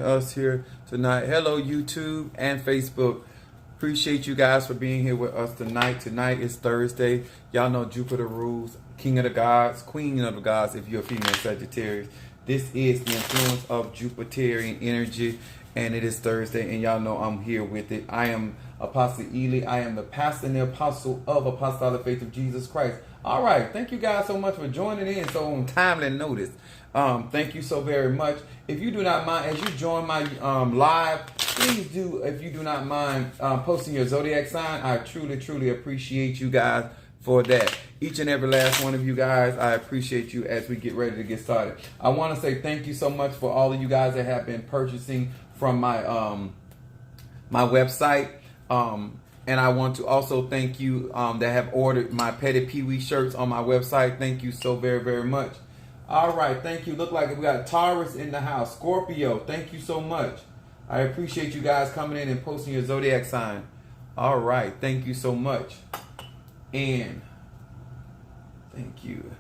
Us here tonight. Hello, YouTube and Facebook. Appreciate you guys for being here with us tonight. Tonight is Thursday. Y'all know Jupiter rules, King of the Gods, Queen of the Gods if you're a female Sagittarius. This is the influence of Jupiterian energy, and it is Thursday, and y'all know I'm here with it. I am Apostle Ely. I am the pastor and the apostle of Apostolic Faith of Jesus Christ. All right, thank you guys so much for joining in so on timely notice. Thank you so very much. If you do not mind, as you join my live, please do, if you do not mind posting your zodiac sign. I truly appreciate you guys for that. Each and every last one of you guys, I appreciate you as we get ready to get started. I want to say thank you so much for all of you guys that have been purchasing from my my website. And I want to also thank you that have ordered my Petty Pee Wee shirts on my website. Thank you so very much. All right, thank you. Look like we got Taurus in the house. Scorpio, thank you so much. I appreciate you guys coming in and posting your zodiac sign. All right, thank you so much. And thank you.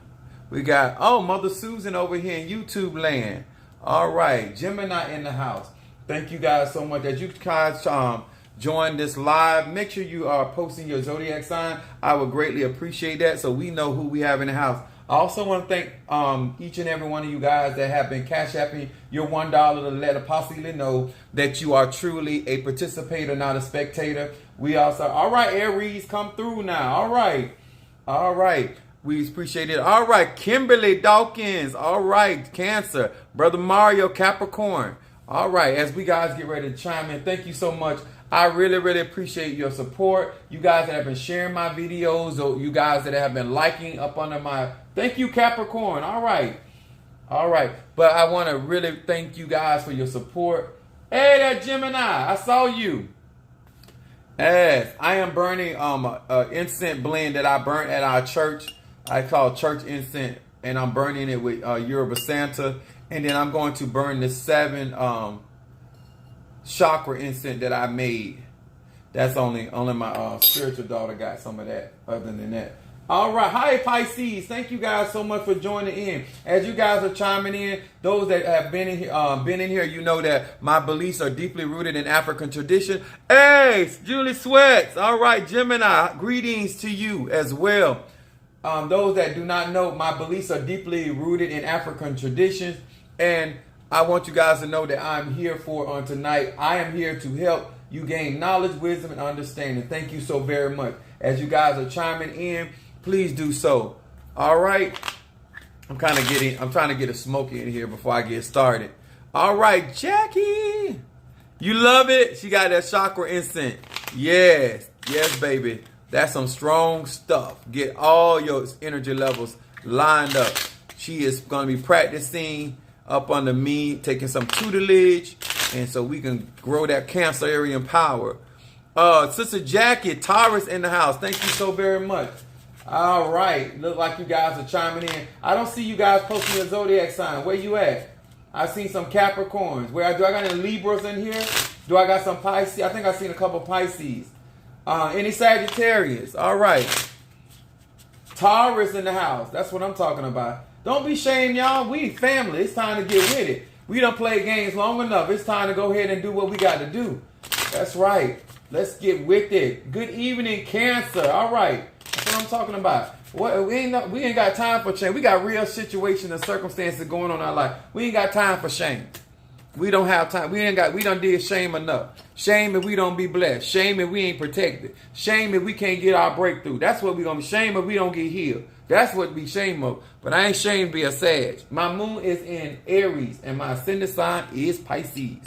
We got, Mother Susan over here in YouTube land. All right, Gemini in the house. Thank you guys so much. As you guys join this live, make sure you are posting your zodiac sign. I would greatly appreciate that so we know who we have in the house. I also want to thank each and every one of you guys that have been cash apping your $1 to let Apostle Ely know that you are truly a participator, not a spectator. We also, all right, Aries, come through now. All right. We appreciate it. All right, Kimberly Dawkins. All right, Cancer. Brother Mario Capricorn. All right, as we guys get ready to chime in, thank you so much. I really appreciate your support. You guys that have been sharing my videos, or you guys that have been liking up under my... Thank you, Capricorn. All right. But I want to really thank you guys for your support. Hey, that Gemini. I saw you. As I am burning an incense blend that I burnt at our church. I call church incense. And I'm burning it with Yoruba Santa. And then I'm going to burn the 7... chakra incense that I made. That's only my spiritual daughter got some of that. Other than that, all right. Hi Pisces, thank you guys so much for joining in. As you guys are chiming in, those that have been in here, you know that my beliefs are deeply rooted in African tradition. Hey, Julie Sweats. All right, Gemini, greetings to you as well. Those that do not know, my beliefs are deeply rooted in African traditions, and I want you guys to know that I'm here for on tonight. I am here to help you gain knowledge, wisdom, and understanding. Thank you so very much. As you guys are chiming in, please do so. All right. I'm trying to get a smoky in here before I get started. All right, Jackie. You love it? She got that chakra incense. Yes, baby. That's some strong stuff. Get all your energy levels lined up. She is going to be practicing up under me, taking some tutelage, and so we can grow that Cancerian power. Sister Jackie, Taurus in the house. Thank you so very much. All right. Look like you guys are chiming in. I don't see you guys posting your zodiac sign. Where you at? I seen some Capricorns. Do I got any Libras in here? Do I got some Pisces? I think I seen a couple Pisces. Any Sagittarius? All right. Taurus in the house. That's what I'm talking about. Don't be ashamed, y'all. We family. It's time to get with it. We done played games long enough. It's time to go ahead and do what we got to do. That's right. Let's get with it. Good evening, Cancer. All right. That's what I'm talking about. We ain't got time for shame. We got real situations and circumstances going on in our life. We ain't got time for shame. We don't have time. We done did shame enough. Shame if we don't be blessed. Shame if we ain't protected. Shame if we can't get our breakthrough. That's what we gonna be. Shame if we don't get healed. That's what we shame of. But I ain't ashamed to be a Sag. My moon is in Aries and my ascendant sign is Pisces.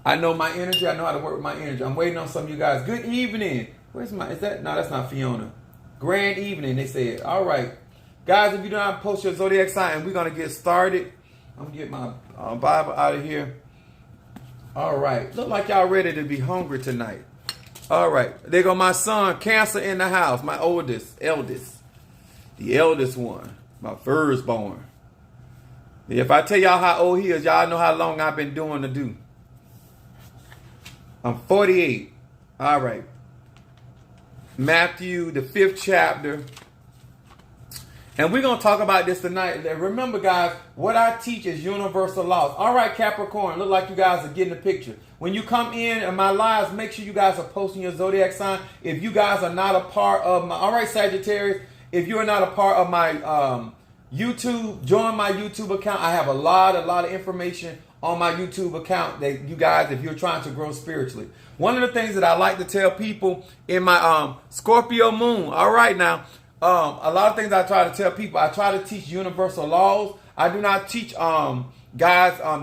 I know my energy. I know how to work with my energy. I'm waiting on some of you guys. Good evening. No, that's not Fiona. Grand evening, they said. All right. Guys, if you don't post your zodiac sign, we're going to get started. I'm going to get my Bible out of here. All right. Look like y'all ready to be hungry tonight. All right. There go my son, Cancer in the house. My eldest. The eldest one. My firstborn. If I tell y'all how old he is, y'all know how long I've been doing to do. I'm 48. All right. Matthew, the 5th chapter. And we're going to talk about this tonight. Remember, guys, what I teach is universal laws. All right, Capricorn, look like you guys are getting the picture. When you come in my lives, make sure you guys are posting your zodiac sign. If you guys are not a part of my, all right, Sagittarius, if you're not a part of my YouTube, join my YouTube account. I have a lot of information on my YouTube account that you guys, if you're trying to grow spiritually. One of the things that I like to tell people in my Scorpio moon, all right now, a lot of things I try to tell people, I try to teach universal laws. I do not teach guys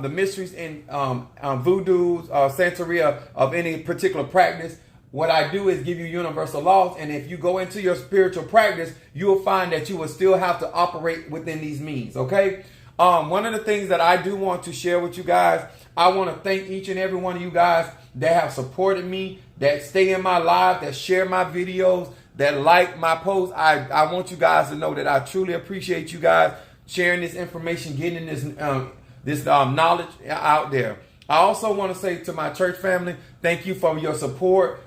the mysteries in voodoo, Santeria of any particular practice. What I do is give you universal laws, and if you go into your spiritual practice, you will find that you will still have to operate within these means, okay? One of the things that I do want to share with you guys, I want to thank each and every one of you guys that have supported me, that stay in my live, that share my videos, that like my posts. I want you guys to know that I truly appreciate you guys sharing this information, getting this knowledge out there. I also want to say to my church family, thank you for your support,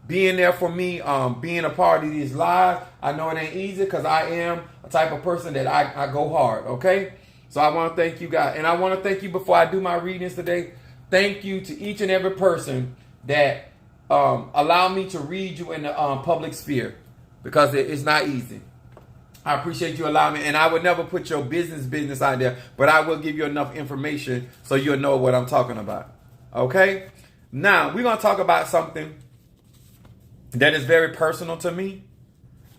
being there for me, being a part of these lives. I know it ain't easy because I am a type of person that I go hard, okay? So I want to thank you guys. And I want to thank you before I do my readings today. Thank you to each and every person that allow me to read you in the public sphere, because it's not easy. I appreciate you allowing me, and I would never put your business out there, but I will give you enough information so you'll know what I'm talking about. Okay? Now, we're going to talk about something that is very personal to me.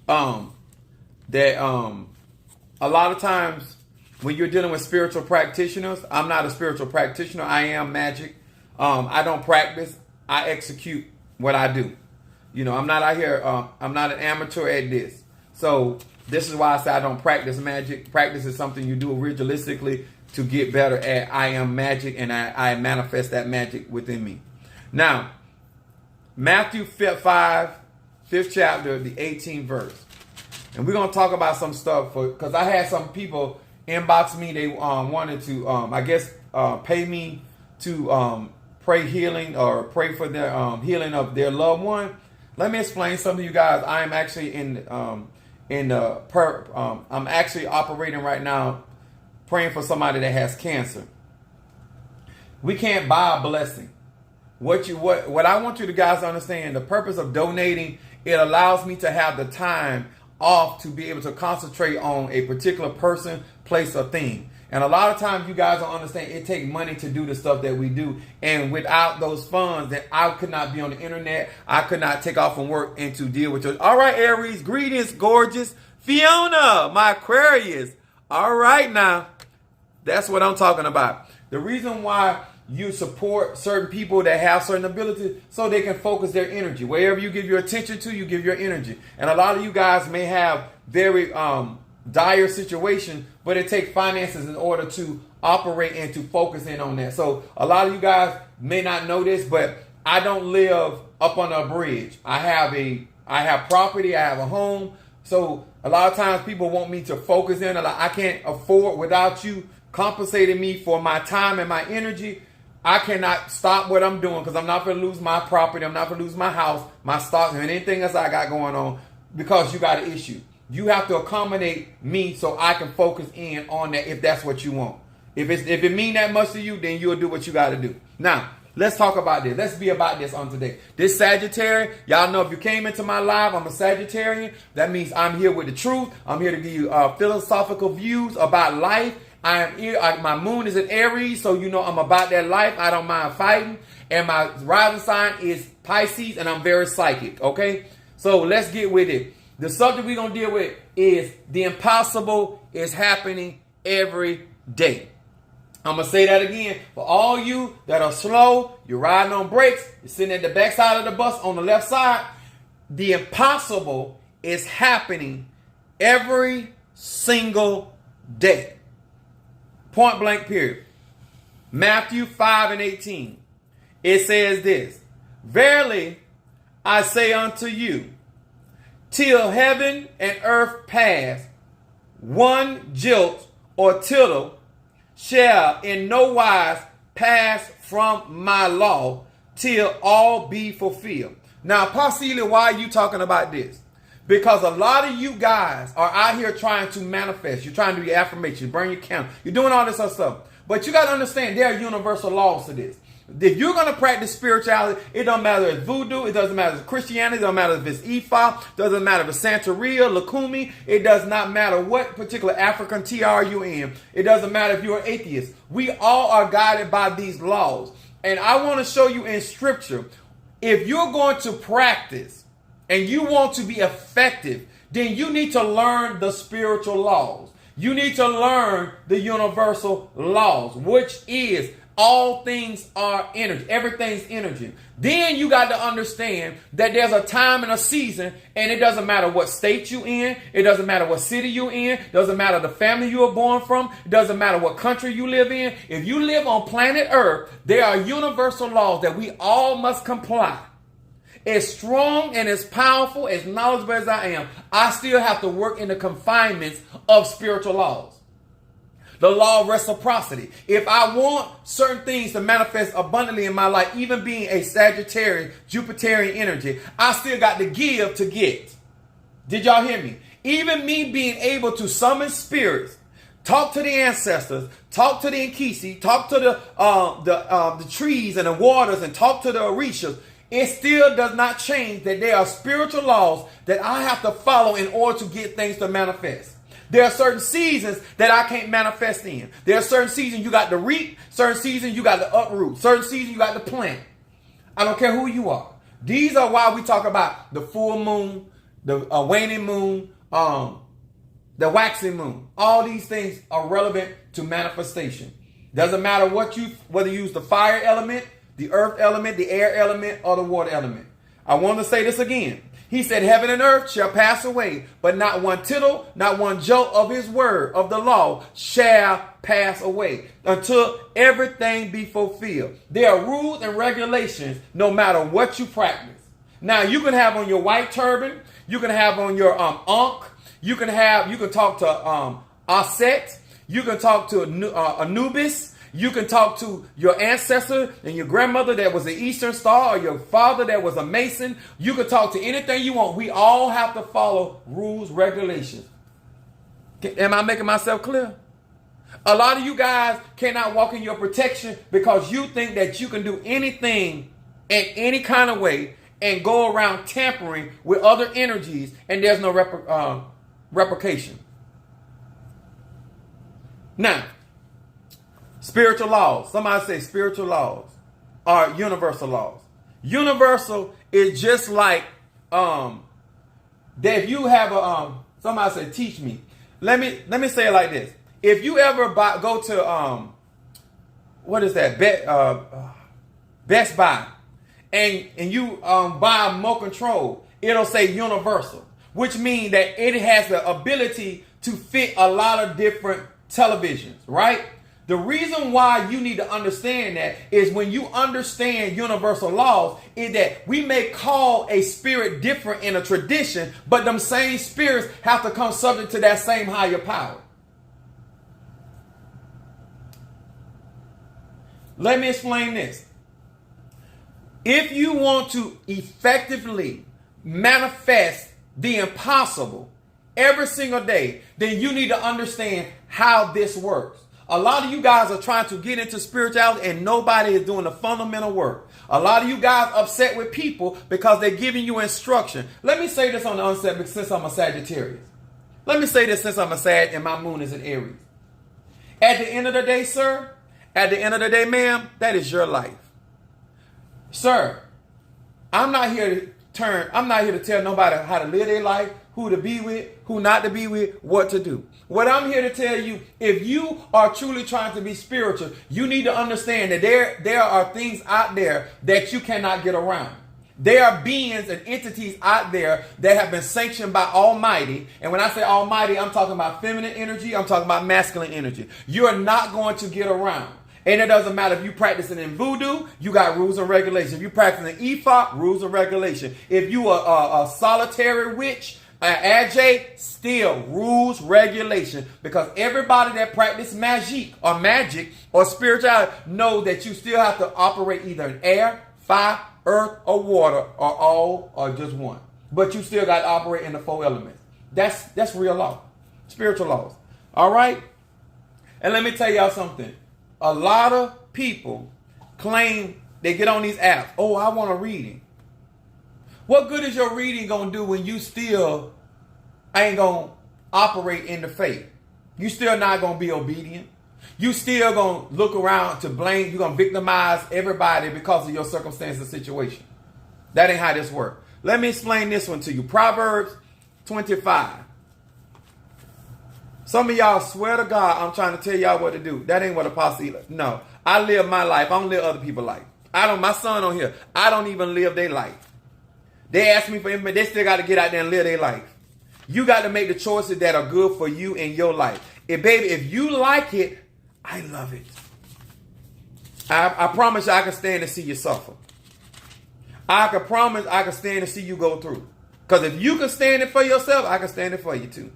That a lot of times when you're dealing with spiritual practitioners, I'm not a spiritual practitioner. I am magic. I don't practice. I execute what I do. You know, I'm not out here. I'm not an amateur at this. So this is why I say I don't practice magic. Practice is something you do ritualistically to get better at. I am magic, and I manifest that magic within me. Now, Matthew 5, 5th chapter, the 18th verse. And we're going to talk about some stuff, because I had some people inbox me. They wanted to, I guess, pay me to pray healing or pray for their healing of their loved one. Let me explain something to you guys. I am actually I'm actually operating right now, praying for somebody that has cancer. We can't buy a blessing. What I want you guys to understand, the purpose of donating, it allows me to have the time off to be able to concentrate on a particular person, place, or thing. And a lot of times you guys don't understand, it takes money to do the stuff that we do. And without those funds, that I could not be on the internet. I could not take off from work and to deal with you. All right, Aries, greetings, gorgeous. Fiona, my Aquarius. All right, now, that's what I'm talking about. The reason why you support certain people that have certain abilities, so they can focus their energy. Wherever you give your attention to, you give your energy. And a lot of you guys may have very dire situation, but it takes finances in order to operate and to focus in on that. So a lot of you guys may not know this, but I don't live up on a bridge. I have property, I have a home. So a lot of times people want me to focus in. I can't afford, without you compensating me for my time and my energy, I cannot stop what I'm doing, because I'm not going to lose my property. I'm not going to lose my house, my stock, and anything else I got going on, because you got an issue. You have to accommodate me so I can focus in on that if that's what you want. If it mean that much to you, then you'll do what you got to do. Now, let's talk about this. Let's be about this on today. This Sagittarius, y'all know if you came into my live, I'm a Sagittarian. That means I'm here with the truth. I'm here to give you philosophical views about life. My moon is in Aries, so you know I'm about that life. I don't mind fighting. And my rising sign is Pisces, and I'm very psychic, okay? So let's get with it. The subject we're going to deal with is the impossible is happening every day. I'm going to say that again. For all you that are slow, you're riding on brakes, you're sitting at the back side of the bus on the left side, the impossible is happening every single day. Point blank period. Matthew 5 and 18. It says this: Verily I say unto you, till heaven and earth pass, one jot or tittle shall in no wise pass from my law, till all be fulfilled. Now, Apostle, why are you talking about this? Because a lot of you guys are out here trying to manifest. You're trying to do your affirmation, burn your candle. You're doing all this other stuff. But you got to understand there are universal laws to this. If you're going to practice spirituality, it doesn't matter if it's voodoo, it doesn't matter if it's Christianity, it doesn't matter if it's Ifa, it doesn't matter if it's Santeria, Lukumi, it does not matter what particular African TR you're in. It doesn't matter if you're an atheist. We all are guided by these laws. And I want to show you in scripture, if you're going to practice and you want to be effective, then you need to learn the spiritual laws. You need to learn the universal laws, which is all things are energy. Everything's energy. Then you got to understand that there's a time and a season, and it doesn't matter what state you in. It doesn't matter what city you're in. It doesn't matter the family you were born from. It doesn't matter what country you live in. If you live on planet Earth, there are universal laws that we all must comply. As strong and as powerful, as knowledgeable as I am, I still have to work in the confinements of spiritual laws. The law of reciprocity. If I want certain things to manifest abundantly in my life, even being a Sagittarius, Jupiterian energy, I still got to give to get. Did y'all hear me? Even me being able to summon spirits, talk to the ancestors, talk to the Nkisi, talk to the trees and the waters, and talk to the Orishas, it still does not change that there are spiritual laws that I have to follow in order to get things to manifest. There are certain seasons that I can't manifest in. There are certain seasons you got to reap, certain seasons you got to uproot, certain seasons you got to plant. I don't care who you are. These are why we talk about the full moon, the waning moon, the waxing moon. All these things are relevant to manifestation. Doesn't matter whether you use the fire element, the earth element, the air element, or the water element. I want to say this again. He said, heaven and earth shall pass away, but not one tittle, not one jot of his word, of the law, shall pass away until everything be fulfilled. There are rules and regulations no matter what you practice. Now, you can have on your white turban, you can have on your ankh, you can talk to Aset, you can talk to Anubis, you can talk to your ancestor and your grandmother that was an Eastern Star, or your father that was a Mason. You can talk to anything you want. We all have to follow rules, regulations. Am I making myself clear? A lot of you guys cannot walk in your protection because you think that you can do anything in any kind of way and go around tampering with other energies, and there's no replication. Now, spiritual laws. Somebody say spiritual laws are universal laws. Universal is just like that. If you have somebody say, teach me. Let me say it like this. If you ever go to what is that? Best Buy, and you buy a remote control, it'll say universal, which means that it has the ability to fit a lot of different televisions, right? The reason why you need to understand that is when you understand universal laws is that we may call a spirit different in a tradition, but them same spirits have to come subject to that same higher power. Let me explain this. If you want to effectively manifest the impossible every single day, then you need to understand how this works. A lot of you guys are trying to get into spirituality and nobody is doing the fundamental work. A lot of you guys upset with people because they're giving you instruction. Let me say this on the onset since I'm a Sagittarius. Let me say this since I'm a Sag and my moon is in Aries. At the end of the day, sir, at the end of the day, ma'am, that is your life. Sir, I'm not here to tell nobody how to live their life, who to be with, who not to be with, what to do. What I'm here to tell you, if you are truly trying to be spiritual, you need to understand that there are things out there that you cannot get around. There are beings and entities out there that have been sanctioned by Almighty. And when I say Almighty, I'm talking about feminine energy. I'm talking about masculine energy. You are not going to get around. And it doesn't matter if you practicing in voodoo, you got rules and regulations. If you practicing in Ifa, rules and regulations. If you are a solitary witch, Ajay, still rules, regulation, because everybody that practice magic or spirituality know that you still have to operate either in air, fire, earth, or water, or all, or just one. but you still got to operate in the 4 elements. That's real law, spiritual laws. All right? And let me tell y'all something. A lot of people claim they get on these apps. Oh, I want a reading. What good is your reading going to do when you still ain't going to operate in the faith? You still not going to be obedient. You still going to look around to blame. You're going to victimize everybody because of your circumstance and situation. That ain't how this works. Let me explain this one to you. Proverbs 25. Some of y'all swear to God, I'm trying to tell y'all what to do. That ain't what Apostle Eli. No, I live my life. I don't live other people's life. My son on here, I don't even live their life. They ask me for information. They still got to get out there and live their life. You got to make the choices that are good for you in your life. If you like it, I love it. I promise you I can stand to see you suffer. I can promise I can stand to see you go through. Because if you can stand it for yourself, I can stand it for you too.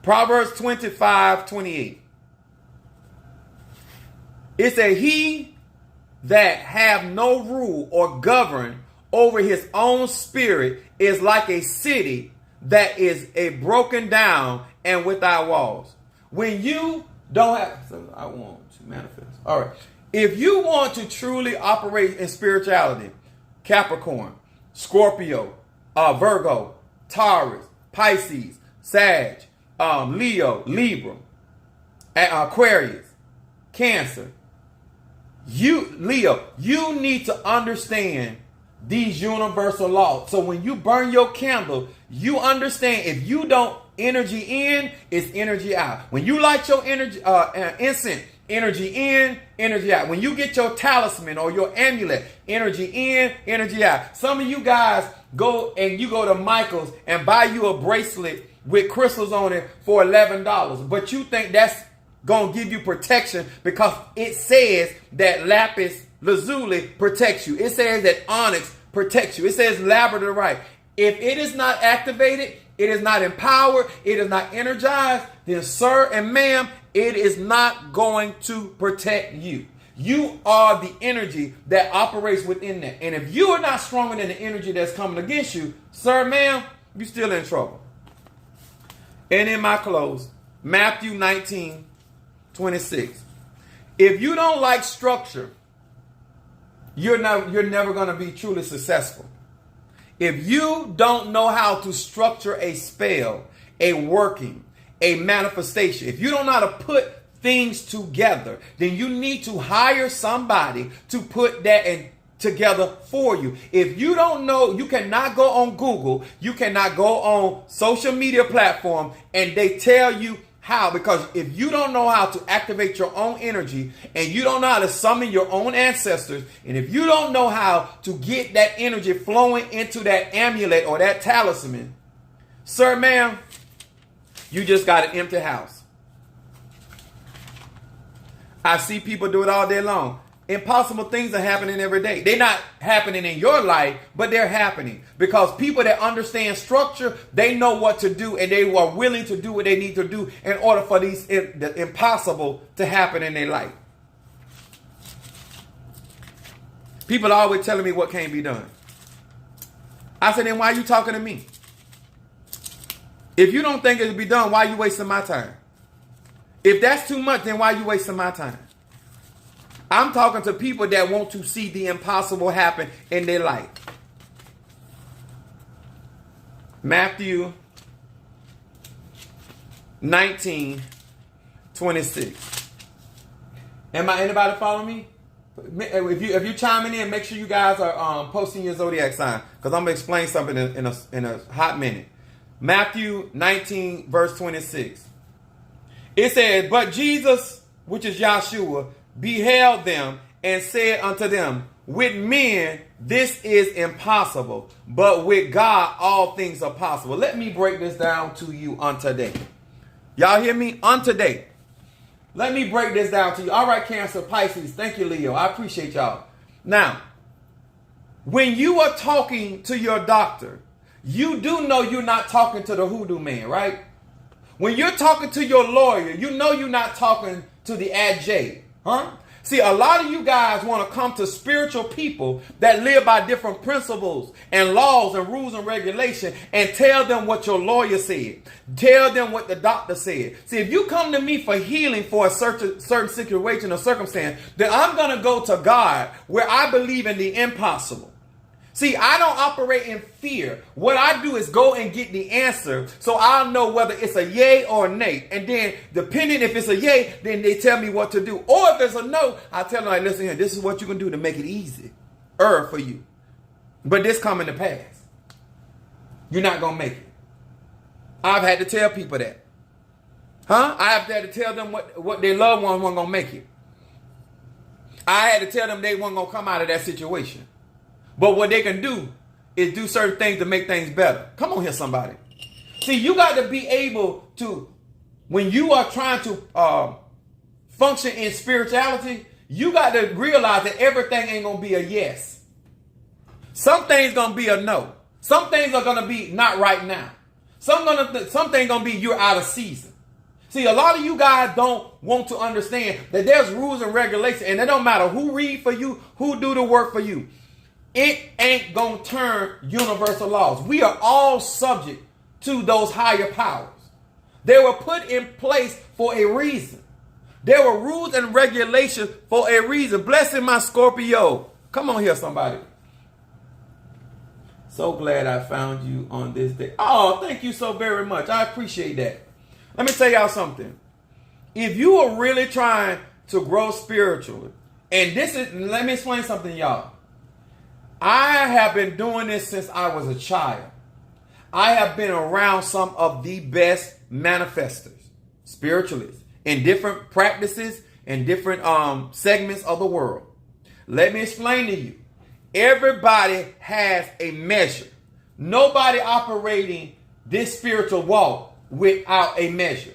Proverbs 25:28. It says, he that have no rule or govern over his own spirit is like a city that is a broken down and without walls. When you don't have, so I want to manifest. All right. If you want to truly operate in spirituality, Capricorn, Scorpio, Virgo, Taurus, Pisces, Sag, Leo, Libra, Aquarius, Cancer, Leo, you need to understand these universal laws. So when you burn your candle, you understand if you don't energy in, it's energy out. When you light your energy incense, energy in, energy out. When you get your talisman or your amulet, energy in, energy out. Some of you guys go to Michael's and buy you a bracelet with crystals on it for $11, but you think that's gonna give you protection because it says that lapis lazuli protects you. It says that onyx protects you. It says labradorite. If it is not activated, it is not empowered, it is not energized, then sir and ma'am, it is not going to protect you. You are the energy that operates within that. And if you are not stronger than the energy that's coming against you, sir, ma'am, you're still in trouble. And in my close, Matthew 19:26. If you don't like structure, you're never going to be truly successful. If you don't know how to structure a spell, a working, a manifestation, if you don't know how to put things together, then you need to hire somebody to put that together for you. If you don't know, you cannot go on Google, you cannot go on social media platform and they tell you how, because if you don't know how to activate your own energy and you don't know how to summon your own ancestors, and if you don't know how to get that energy flowing into that amulet or that talisman, sir, ma'am, you just got an empty house. I see people do it all day long. Impossible things are happening every day. They're not happening in your life, but they're happening because people that understand structure, they know what to do and they are willing to do what they need to do in order for the impossible to happen in their life. People are always telling me what can't be done. I said, then why are you talking to me? If you don't think it can be done, why are you wasting my time? If that's too much, then why are you wasting my time? I'm talking to people that want to see the impossible happen in their life. Matthew 19:26. Anybody follow me? If you chiming in, make sure you guys are posting your zodiac sign, because I'm gonna explain something in a hot minute. Matthew 19 verse 26. It says, but Jesus, which is Yahshua, beheld them and said unto them, with men this is impossible, but with God all things are possible. Let me break this down to you on today. Y'all hear me? On today. Let me break this down to you. All right, Cancer, Pisces. Thank you, Leo. I appreciate y'all. Now, when you are talking to your doctor, you do know you're not talking to the hoodoo man, right? When you're talking to your lawyer, you know you're not talking to the adj. Huh? See, a lot of you guys want to come to spiritual people that live by different principles and laws and rules and regulation and tell them what your lawyer said. Tell them what the doctor said. See, if you come to me for healing for a certain situation or circumstance, then I'm going to go to God where I believe in the impossible. See, I don't operate in fear. What I do is go and get the answer so I'll know whether it's a yay or a nay. And then, depending if it's a yay, then they tell me what to do. Or if it's a no, I tell them, like, listen here, this is what you can do to make it easy for you. But this coming to pass. You're not going to make it. I've had to tell people that. I have had to tell them what their loved ones weren't going to make it. I had to tell them they weren't going to come out of that situation. But what they can do is do certain things to make things better. Come on here, somebody. See, you got to be able to, when you are trying to function in spirituality, you got to realize that everything ain't going to be a yes. Some things going to be a no. Some things are going to be not right now. Some things going to be you're out of season. See, a lot of you guys don't want to understand that there's rules and regulations, and it don't matter who read for you, who do the work for you. It ain't going to turn universal laws. We are all subject to those higher powers. They were put in place for a reason. There were rules and regulations for a reason. Blessing my Scorpio. Come on here, somebody. So glad I found you on this day. Oh, thank you so very much. I appreciate that. Let me tell y'all something. If you are really trying to grow spiritually, and let me explain something, y'all. I have been doing this since I was a child. I have been around some of the best manifestors, spiritualists, in different practices and different segments of the world. Let me explain to you. Everybody has a measure. Nobody operating this spiritual walk without a measure.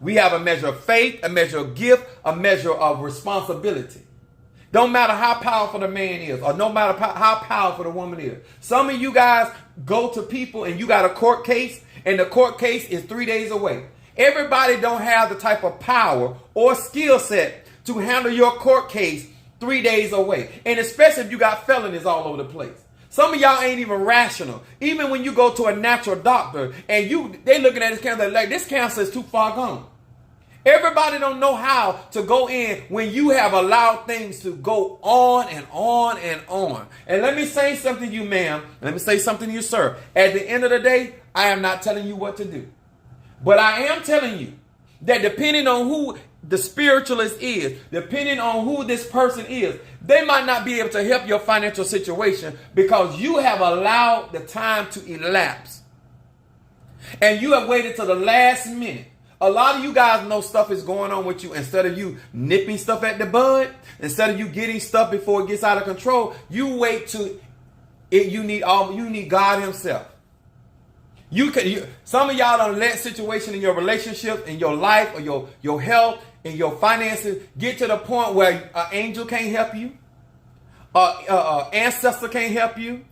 We have a measure of faith, a measure of gift, a measure of responsibility. Don't matter how powerful the man is, or no matter how powerful the woman is. Some of you guys go to people and you got a court case, and the court case is 3 days away. Everybody don't have the type of power or skill set to handle your court case 3 days away. And especially if you got felonies all over the place. Some of y'all ain't even rational. Even when you go to a natural doctor and they looking at this cancer like this cancer is too far gone. Everybody don't know how to go in when you have allowed things to go on and on and on. And let me say something to you, ma'am. Let me say something to you, sir. At the end of the day, I am not telling you what to do. But I am telling you that depending on who the spiritualist is, depending on who this person is, they might not be able to help your financial situation because you have allowed the time to elapse. And you have waited till the last minute. A lot of you guys know stuff is going on with you. Instead of you nipping stuff at the bud, instead of you getting stuff before it gets out of control, you wait till you need God Himself. Some of y'all don't let situation in your relationship, in your life, or your health, and your finances get to the point where an angel can't help you, an ancestor can't help you,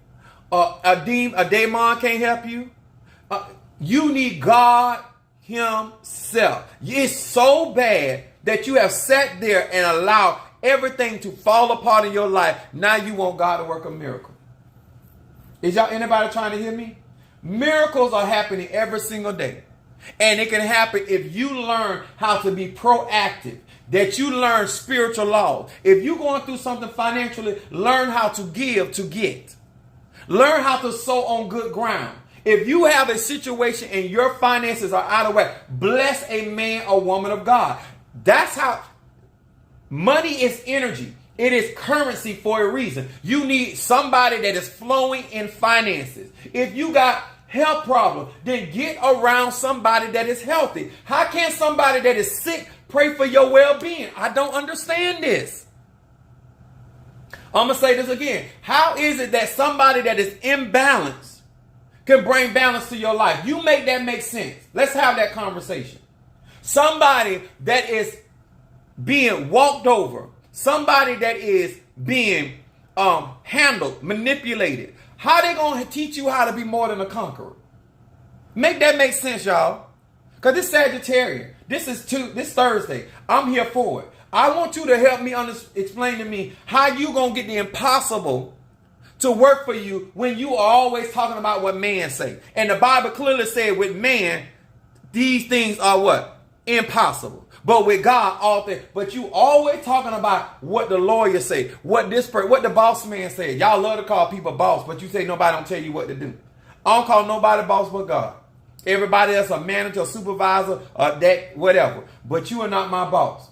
a demon can't help you. You need God Himself. It's so bad that you have sat there and allowed everything to fall apart in your life. Now you want God to work a miracle. Is anybody trying to hear me? Miracles are happening every single day. And it can happen if you learn how to be proactive, that you learn spiritual laws. If you're going through something financially, learn how to give to get. Learn how to sow on good ground. If you have a situation and your finances are out of whack, bless a man or woman of God. That's how money is energy. It is currency for a reason. You need somebody that is flowing in finances. If you got health problems, then get around somebody that is healthy. How can somebody that is sick pray for your well-being? I don't understand this. I'm going to say this again. How is it that somebody that is imbalanced can bring balance to your life? You make that make sense. Let's have that conversation. Somebody that is being walked over, somebody that is being handled, manipulated. How they going to teach you how to be more than a conqueror? Make that make sense, y'all. Because this Sagittarian, this Thursday. I'm here for it. I want you to help me explain to me how you going to get the impossible to work for you when you are always talking about what man say. And the Bible clearly said with man, these things are what? Impossible. But with God, all things. But you always talking about what the lawyer say, what the boss man said. Y'all love to call people boss, but you say nobody don't tell you what to do. I don't call nobody boss but God. Everybody else a manager, a supervisor, that whatever. But you are not my boss.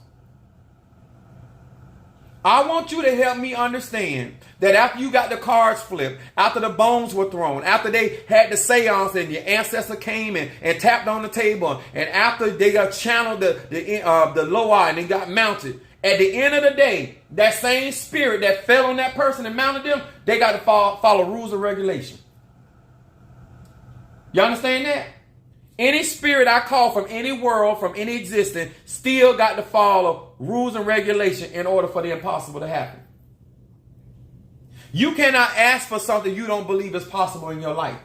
I want you to help me understand that after you got the cards flipped, after the bones were thrown, after they had the seance and your ancestor came and tapped on the table, and after they got channeled the lower and they got mounted, at the end of the day, that same spirit that fell on that person and mounted them, they got to follow rules and regulations. You understand that? Any spirit I call from any world, from any existence, still got to follow rules and regulation in order for the impossible to happen. You cannot ask for something you don't believe is possible in your life.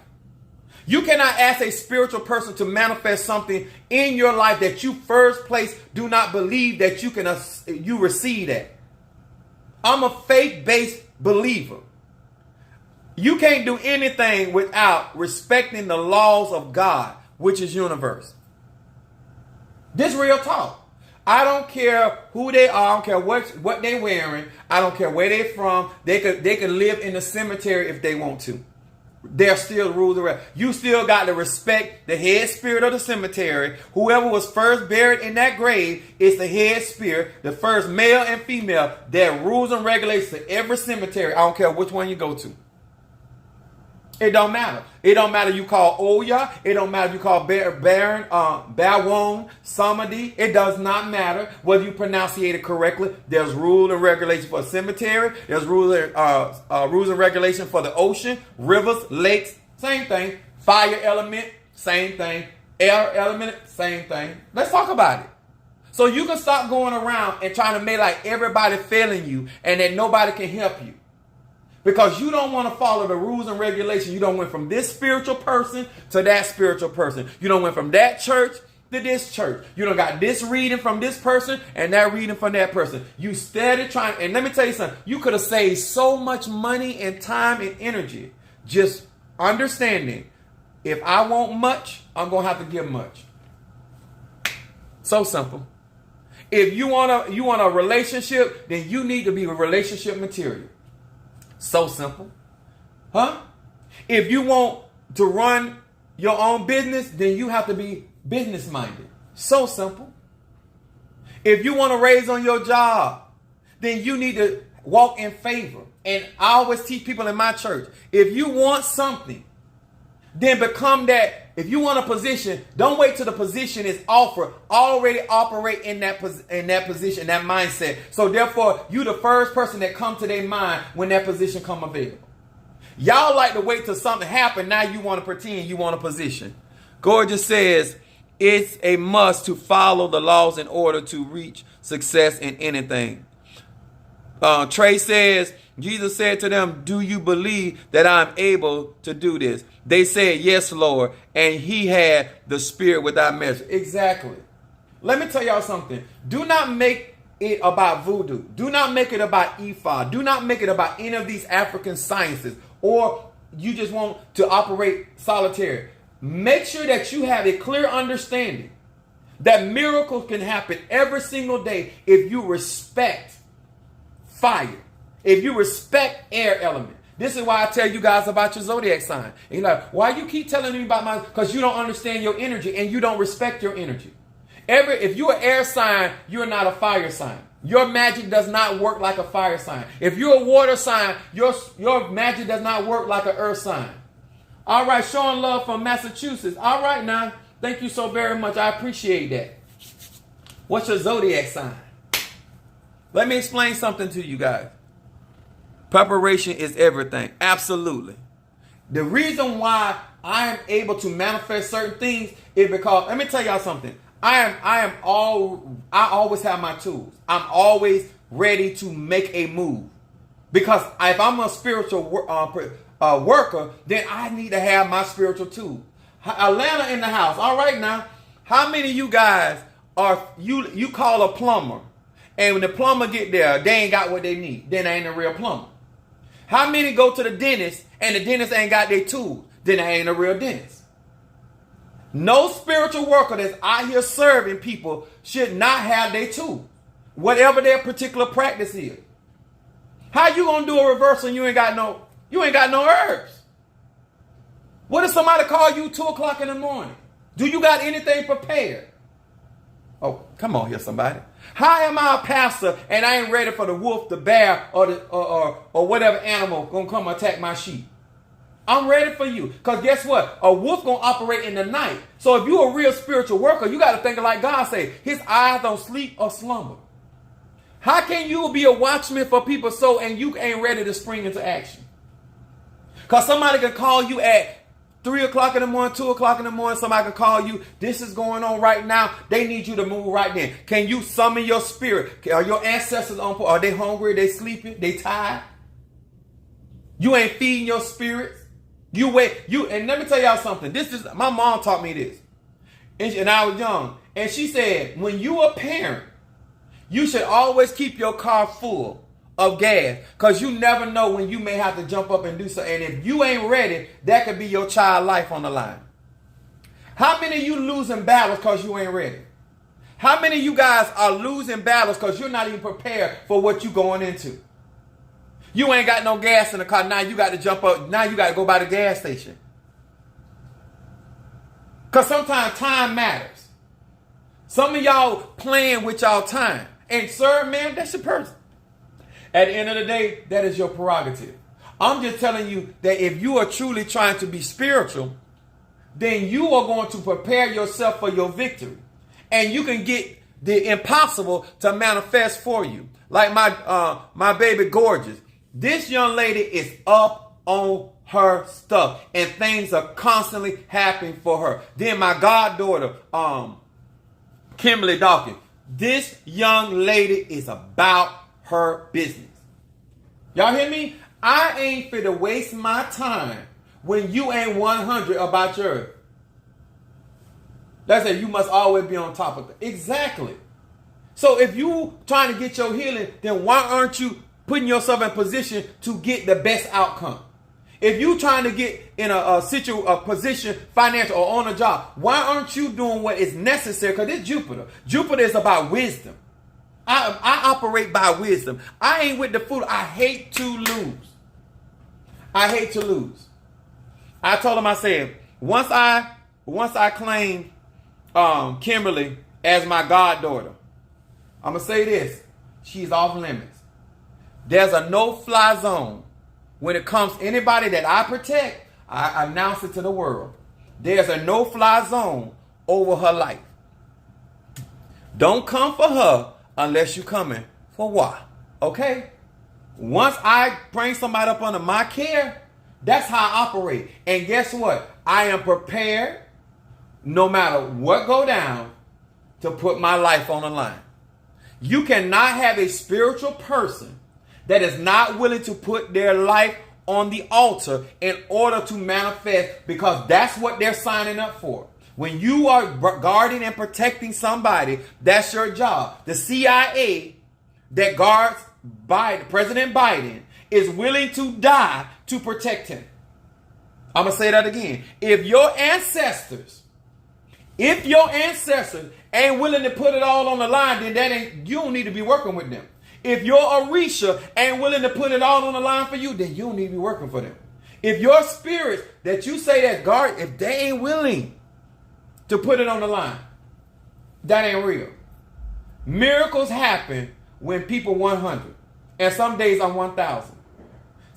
You cannot ask a spiritual person to manifest something in your life that you first place do not believe that you receive that. I'm a faith-based believer. You can't do anything without respecting the laws of God, which is universe. This real talk. I don't care who they are. I don't care what they're wearing. I don't care where they're from. They could live in the cemetery if they want to. They're still rules around. You still got to respect the head spirit of the cemetery. Whoever was first buried in that grave is the head spirit, the first male and female. There are rules and regulations to every cemetery. I don't care which one you go to. It don't matter. It don't matter you call Oya. It don't matter if you call Baron, Bawon, Samadhi. It does not matter whether you pronunciate it correctly. There's rules and regulations for a cemetery. There's rules and regulations for the ocean, rivers, lakes. Same thing. Fire element, same thing. Air element, same thing. Let's talk about it. So you can stop going around and trying to make like everybody failing you and that nobody can help you. Because you don't want to follow the rules and regulations. You don't went from this spiritual person to that spiritual person. You don't went from that church to this church. You don't got this reading from this person and that reading from that person. You steady trying. And let me tell you something. You could have saved so much money and time and energy. Just understanding. If I want much, I'm going to have to give much. So simple. If you want a relationship, then you need to be a relationship material. So simple. Huh? If you want to run your own business, then you have to be business minded. So simple. If you want to raise on your job, then you need to walk in favor. And I always teach people in my church, if you want something, then become that. If you want a position, don't wait till the position is offered. Already operate in that position, that mindset. So therefore, you the first person that come to their mind when that position come available. Y'all like to wait till something happen. Now you want to pretend you want a position. Gorgeous says, it's a must to follow the laws in order to reach success in anything. Trey says, Jesus said to them, do you believe that I'm able to do this? They said, yes, Lord. And he had the spirit without measure. Exactly. Let me tell y'all something. Do not make it about voodoo. Do not make it about Ifa. Do not make it about any of these African sciences. Or you just want to operate solitary. Make sure that you have a clear understanding that miracles can happen every single day if you respect fire. If you respect air element. This is why I tell you guys about your zodiac sign. And you're like, why you keep telling me about mine? Because you don't understand your energy and you don't respect your energy. If you're an air sign, you're not a fire sign. Your magic does not work like a fire sign. If you're a water sign, your magic does not work like an earth sign. All right, showing love from Massachusetts. All right, now, thank you so very much. I appreciate that. What's your zodiac sign? Let me explain something to you guys. Preparation is everything. Absolutely. The reason why I am able to manifest certain things is because, let me tell y'all something. I always have my tools. I'm always ready to make a move. Because if I'm a spiritual worker, then I need to have my spiritual tool. Atlanta in the house. All right now. How many of you guys you call a plumber And when the plumber get there, they ain't got what they need. Then they ain't a real plumber. How many go to the dentist and the dentist ain't got their tools? Then they ain't a real dentist. No spiritual worker that's out here serving people should not have their tools, whatever their particular practice is. How you gonna do a reversal and you ain't got no herbs? What if somebody call you 2 o'clock in the morning? Do you got anything prepared? Oh, come on here, somebody. How am I a pastor and I ain't ready for the wolf, the bear, or whatever animal gonna come attack my sheep? I'm ready for you. Because guess what? A wolf gonna operate in the night. So if you're a real spiritual worker, you got to think like God say, his eyes don't sleep or slumber. How can you be a watchman for people so and you ain't ready to spring into action? Because somebody can call you at 3 o'clock in the morning, 2 o'clock in the morning. Somebody can call you. This is going on right now. They need you to move right then. Can you summon your spirit? Are your ancestors on point? Are they hungry? They sleeping? They tired? You ain't feeding your spirits. You wait. And let me tell y'all something. This is my mom taught me this, and I was young. And she said, when you a parent, you should always keep your car full of gas, because you never know when you may have to jump up and do something. And if you ain't ready, that could be your child life on the line. How many of you losing battles because you ain't ready? How many of you guys are losing battles because you're not even prepared for what you're going into? You ain't got no gas in the car. Now you got to jump up. Now you got to go by the gas station. Because sometimes time matters. Some of y'all playing with y'all time. And sir, man, that's your person. At the end of the day, that is your prerogative. I'm just telling you that if you are truly trying to be spiritual, then you are going to prepare yourself for your victory. And you can get the impossible to manifest for you. Like my baby Gorgeous. This young lady is up on her stuff. And things are constantly happening for her. Then my goddaughter, Kimberly Dawkins. This young lady is about her business. Y'all hear me? I ain't fit to waste my time when you ain't 100 about yours. That's it. You must always be on top of it. Exactly. So if you trying to get your healing, then why aren't you putting yourself in position to get the best outcome? If you trying to get in a position, financial or on a job, why aren't you doing what is necessary? Because it's Jupiter. Jupiter is about wisdom. I operate by wisdom. I ain't with the fool. I hate to lose. I hate to lose. I told him, I said, once I claim Kimberly as my goddaughter, I'm going to say this. She's off limits. There's a no-fly zone. When it comes to anybody that I protect, I announce it to the world. There's a no-fly zone over her life. Don't come for her unless you're coming for why. Okay? Once I bring somebody up under my care, that's how I operate. And guess what? I am prepared, no matter what go down, to put my life on the line. You cannot have a spiritual person that is not willing to put their life on the altar in order to manifest, because that's what they're signing up for. When you are guarding and protecting somebody, that's your job. The CIA that guards President Biden is willing to die to protect him. I'm going to say that again. If your ancestors ain't willing to put it all on the line, then you don't need to be working with them. If your Orisha ain't willing to put it all on the line for you, then you don't need to be working for them. If your spirits that you say that guard, if they ain't willing to put it on the line, that ain't real. Miracles happen when people 100. And some days I'm 1,000.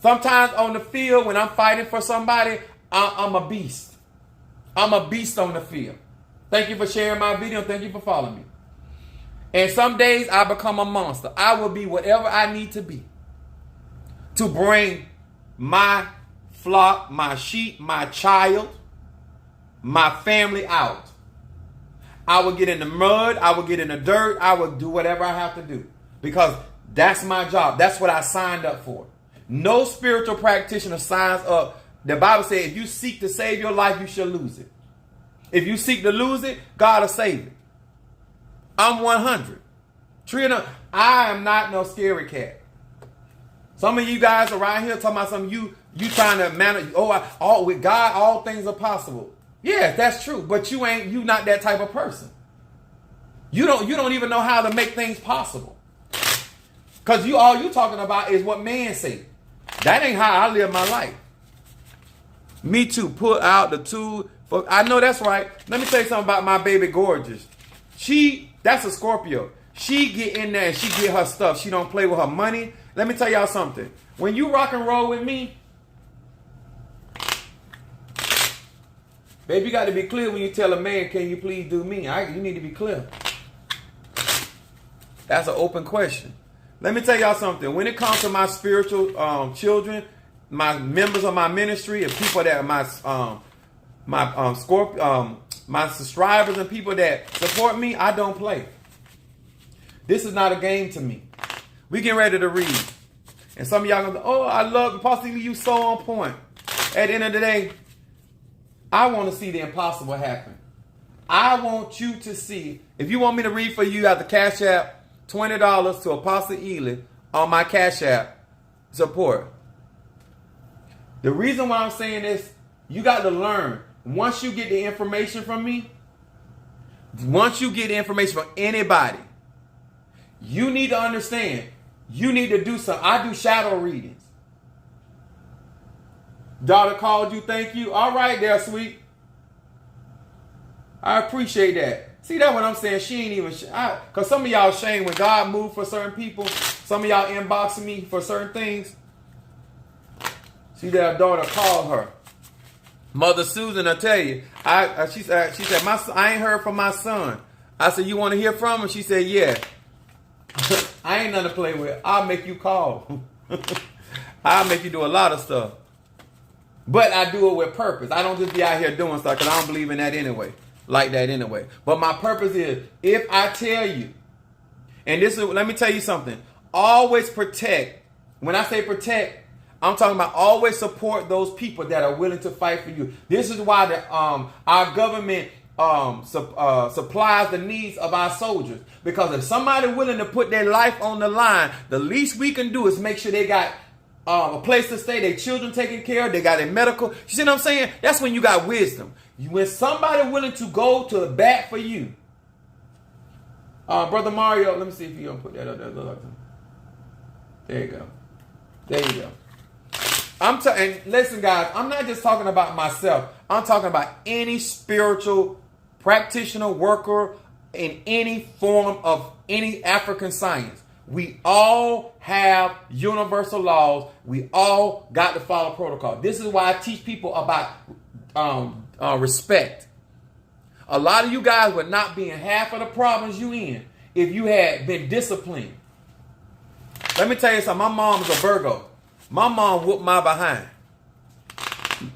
Sometimes on the field when I'm fighting for somebody, I'm a beast. I'm a beast on the field. Thank you for sharing my video. Thank you for following me. And some days I become a monster. I will be whatever I need to be to bring my flock, my sheep, my child, my family out. I will get in the mud. I will get in the dirt. I will do whatever I have to do because that's my job. That's what I signed up for. No spiritual practitioner signs up. The Bible says if you seek to save your life, you shall lose it. If you seek to lose it, God will save it. I'm 100. Trina, I am not no scary cat. Some of you guys around here talking about something you trying to manage. With God, all things are possible. Yeah, that's true. But you not that type of person. You don't even know how to make things possible. Because all you talking about is what man say. That ain't how I live my life. Me too. Put out the tool. I know that's right. Let me tell you something about my baby Gorgeous. That's a Scorpio. She get in there and she get her stuff. She don't play with her money. Let me tell y'all something. When you rock and roll with me, baby, you got to be clear when you tell a man, can you please do me? You need to be clear. That's an open question. Let me tell y'all something. When it comes to my spiritual children, my members of my ministry, and people that are my subscribers and people that support me, I don't play. This is not a game to me. We getting ready to read. And some of y'all gonna go, I love Apostle Ely, you so on point. At the end of the day, I want to see the impossible happen. I want you to see, if you want me to read for you, you have to Cash App $20 to Apostle Ely on my Cash App support. The reason why I'm saying this, you got to learn. Once you get the information from me, once you get the information from anybody, you need to understand. You need to do something. I do shadow readings. Daughter called you, thank you. All right there, sweet. I appreciate that. See, that's what I'm saying. She ain't even, because some of y'all shame when God moved for certain people. Some of y'all inboxing me for certain things. See that daughter called her. Mother Susan, I tell you, she said, I ain't heard from my son. I said, you want to hear from him? She said, yeah. I ain't nothing to play with. I'll make you call. I'll make you do a lot of stuff. But I do it with purpose. I don't just be out here doing stuff because I don't believe in that anyway. Like that anyway. But my purpose is, if I tell you, and let me tell you something. Always protect. When I say protect, I'm talking about always support those people that are willing to fight for you. This is why our government supplies the needs of our soldiers. Because if somebody willing to put their life on the line, the least we can do is make sure they got a place to stay, their children taken care of, they got their medical. You see what I'm saying? That's when you got wisdom. When somebody willing to go to the bat for you. Brother Mario, let me see if you gonna put that up there. There you go. There you go. And listen, guys, I'm not just talking about myself. I'm talking about any spiritual practitioner, worker in any form of any African science. We all have universal laws. We all got to follow protocol. This is why I teach people about respect. A lot of you guys would not be in half of the problems you in if you had been disciplined. Let me tell you something. My mom's a Virgo. My mom whooped my behind.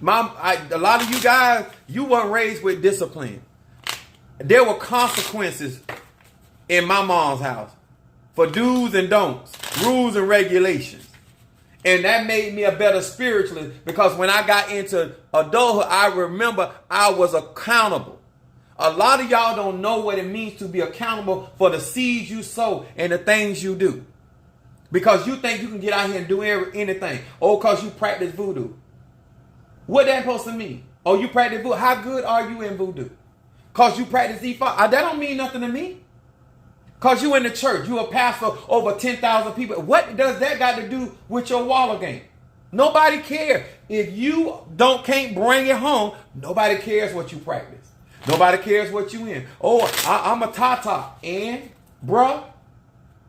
A lot of you guys, you weren't raised with discipline. There were consequences in my mom's house for do's and don'ts, rules and regulations. And that made me a better spiritualist because when I got into adulthood, I remember I was accountable. A lot of y'all don't know what it means to be accountable for the seeds you sow and the things you do. Because you think you can get out here and do anything. Oh, because you practice voodoo. What that supposed to mean? Oh, you practice voodoo. How good are you in voodoo? Because you practice Ifa. That don't mean nothing to me. Because you in the church. You a pastor over 10,000 people. What does that got to do with your waller game? Nobody cares. If you can't bring it home, nobody cares what you practice. Nobody cares what you in. Oh, I'm a Tata. And, bruh,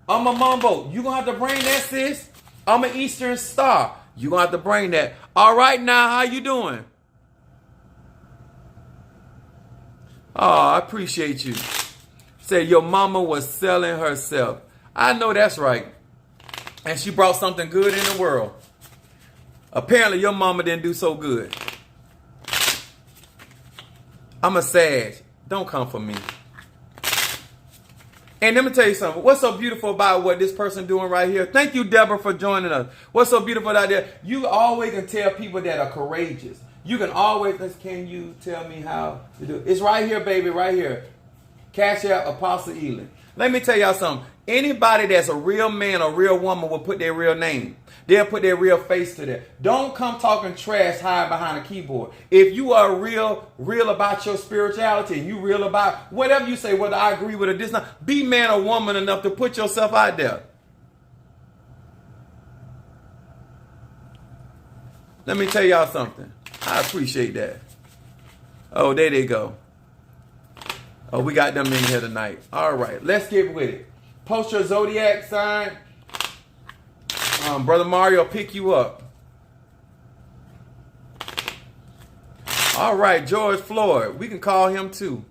I'm a Mumbo. You gonna have to bring that, sis. I'm an Eastern Star. You gonna have to bring that. All right, now, how you doing? Oh, I appreciate you. Say your mama was selling herself. I know that's right. And she brought something good in the world. Apparently, your mama didn't do so good. I'm a Sag. Don't come for me. And let me tell you something. What's so beautiful about what this person doing right here? Thank you, Deborah, for joining us. What's so beautiful out there? You always can tell people that are courageous. You can always, can you tell me how to do it? It's right here, baby, right here. Cash App Apostle Ely. Let me tell y'all something. Anybody that's a real man or real woman will put their real name. They'll put their real face to that. Don't come talking trash hiding behind a keyboard. If you are real about your spirituality, and you real about whatever you say, whether I agree with it or disagree, be man or woman enough to put yourself out there. Let me tell y'all something. I appreciate that. Oh, there they go. Oh, we got them in here tonight. All right, let's get with it. Post your zodiac sign. Brother Mario will pick you up. All right, George Floyd. We can call him too.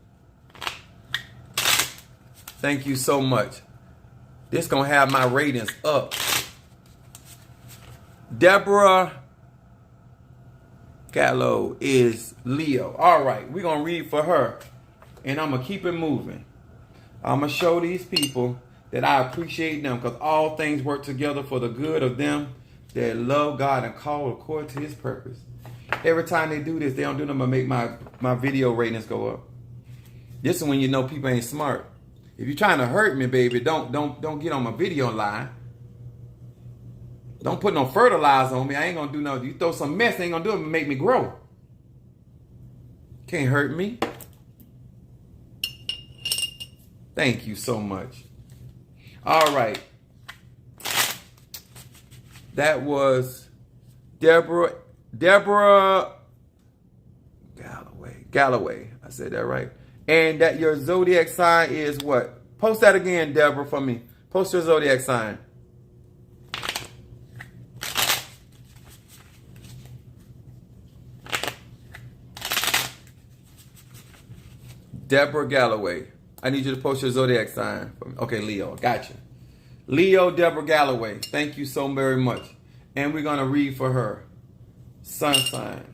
Thank you so much. This going to have my ratings up. Deborah Gallo is Leo. All right, we're going to read for her. And I'm going to keep it moving. I'm going to show these people that I appreciate them, because all things work together for the good of them that love God and call according to his purpose. Every time they do this, they don't do nothing but make my video ratings go up. This is when you know people ain't smart. If you're trying to hurt me, baby, don't get on my video line. Don't put no fertilizer on me. I ain't gonna do nothing. You throw some mess, ain't gonna do it and make me grow. Can't hurt me. Thank you so much. All right. That was Deborah Galloway. I said that right. And that your zodiac sign is what? Post that again, Deborah, for me. Post your zodiac sign. Deborah Galloway. I need you to post your zodiac sign for me. Okay, Leo. Gotcha. Leo Deborah Galloway. Thank you so very much. And we're going to read for her. Sun sign.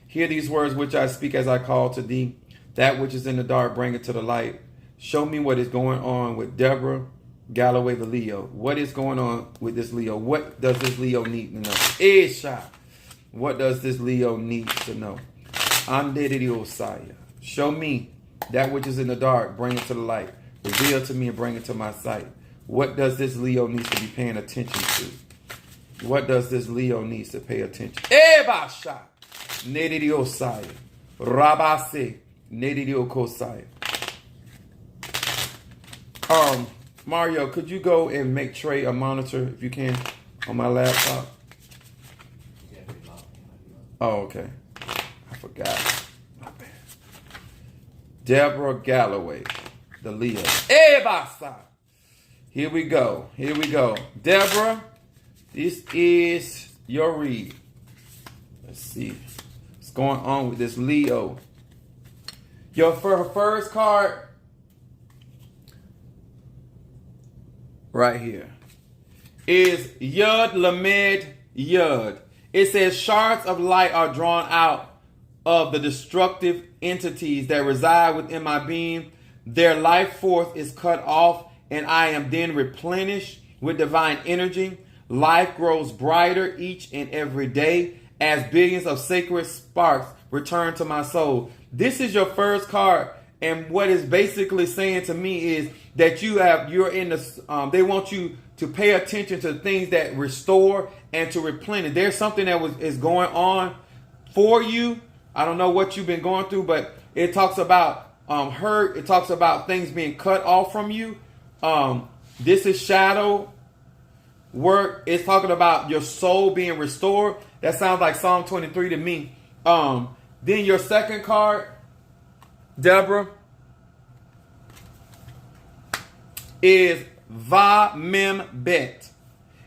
Hear these words which I speak as I call to thee. That which is in the dark, bring it to the light. Show me what is going on with Deborah Galloway, the Leo. What is going on with this Leo? What does this Leo need to know? Isha. What does this Leo need to know? Osaya. Show me that which is in the dark, bring it to the light. Reveal to me and bring it to my sight. What does this Leo need to be paying attention to? What does this Leo needs to pay attention? Ebasha. Nedidiosaya. Rabase. Nedidiokosaya. Mario, could you go and make Trey a monitor if you can on my laptop? Oh, okay. I forgot. My bad. Deborah Galloway, the Leo. Ebasa. Here we go. Here we go. Deborah, this is your read. Let's see what's going on with this Leo. For her first card, right here, is Yud Lamed Yud. It says shards of light are drawn out of the destructive entities that reside within my being. Their life force is cut off, and I am then replenished with divine energy. Life grows brighter each and every day as billions of sacred sparks return to my soul. This is your first card, and what it's basically saying to me is that you're in the. They want you to pay attention to things that restore and to replenish. There's something that is going on for you. I don't know what you've been going through, but it talks about hurt. It talks about things being cut off from you. This is shadow work. It's talking about your soul being restored. That sounds like Psalm 23 to me. Then your second card, Deborah, is Va Mem Bet.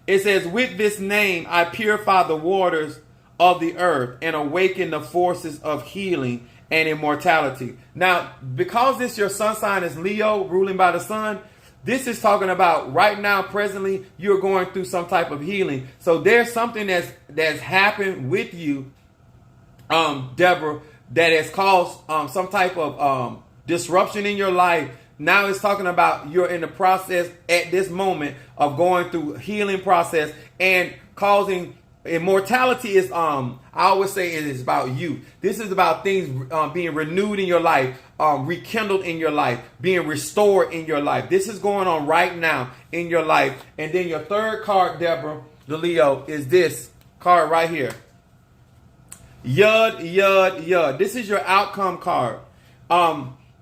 It says, with this name I purify the waters of the earth and awaken the forces of healing and immortality. Now, because this your sun sign is Leo, ruling by the sun, this is talking about right now, presently, you're going through some type of healing. So there's something that's happened with you, Deborah, that has caused some type of disruption in your life. Now it's talking about you're in the process at this moment of going through healing process and causing Immortality is I always say it is about you. This is about things being renewed in your life, rekindled in your life, being restored in your life. This is going on right now in your life. And then your third card, Deborah, the Leo, is this card right here. Yud, Yud, Yud. This is your outcome card.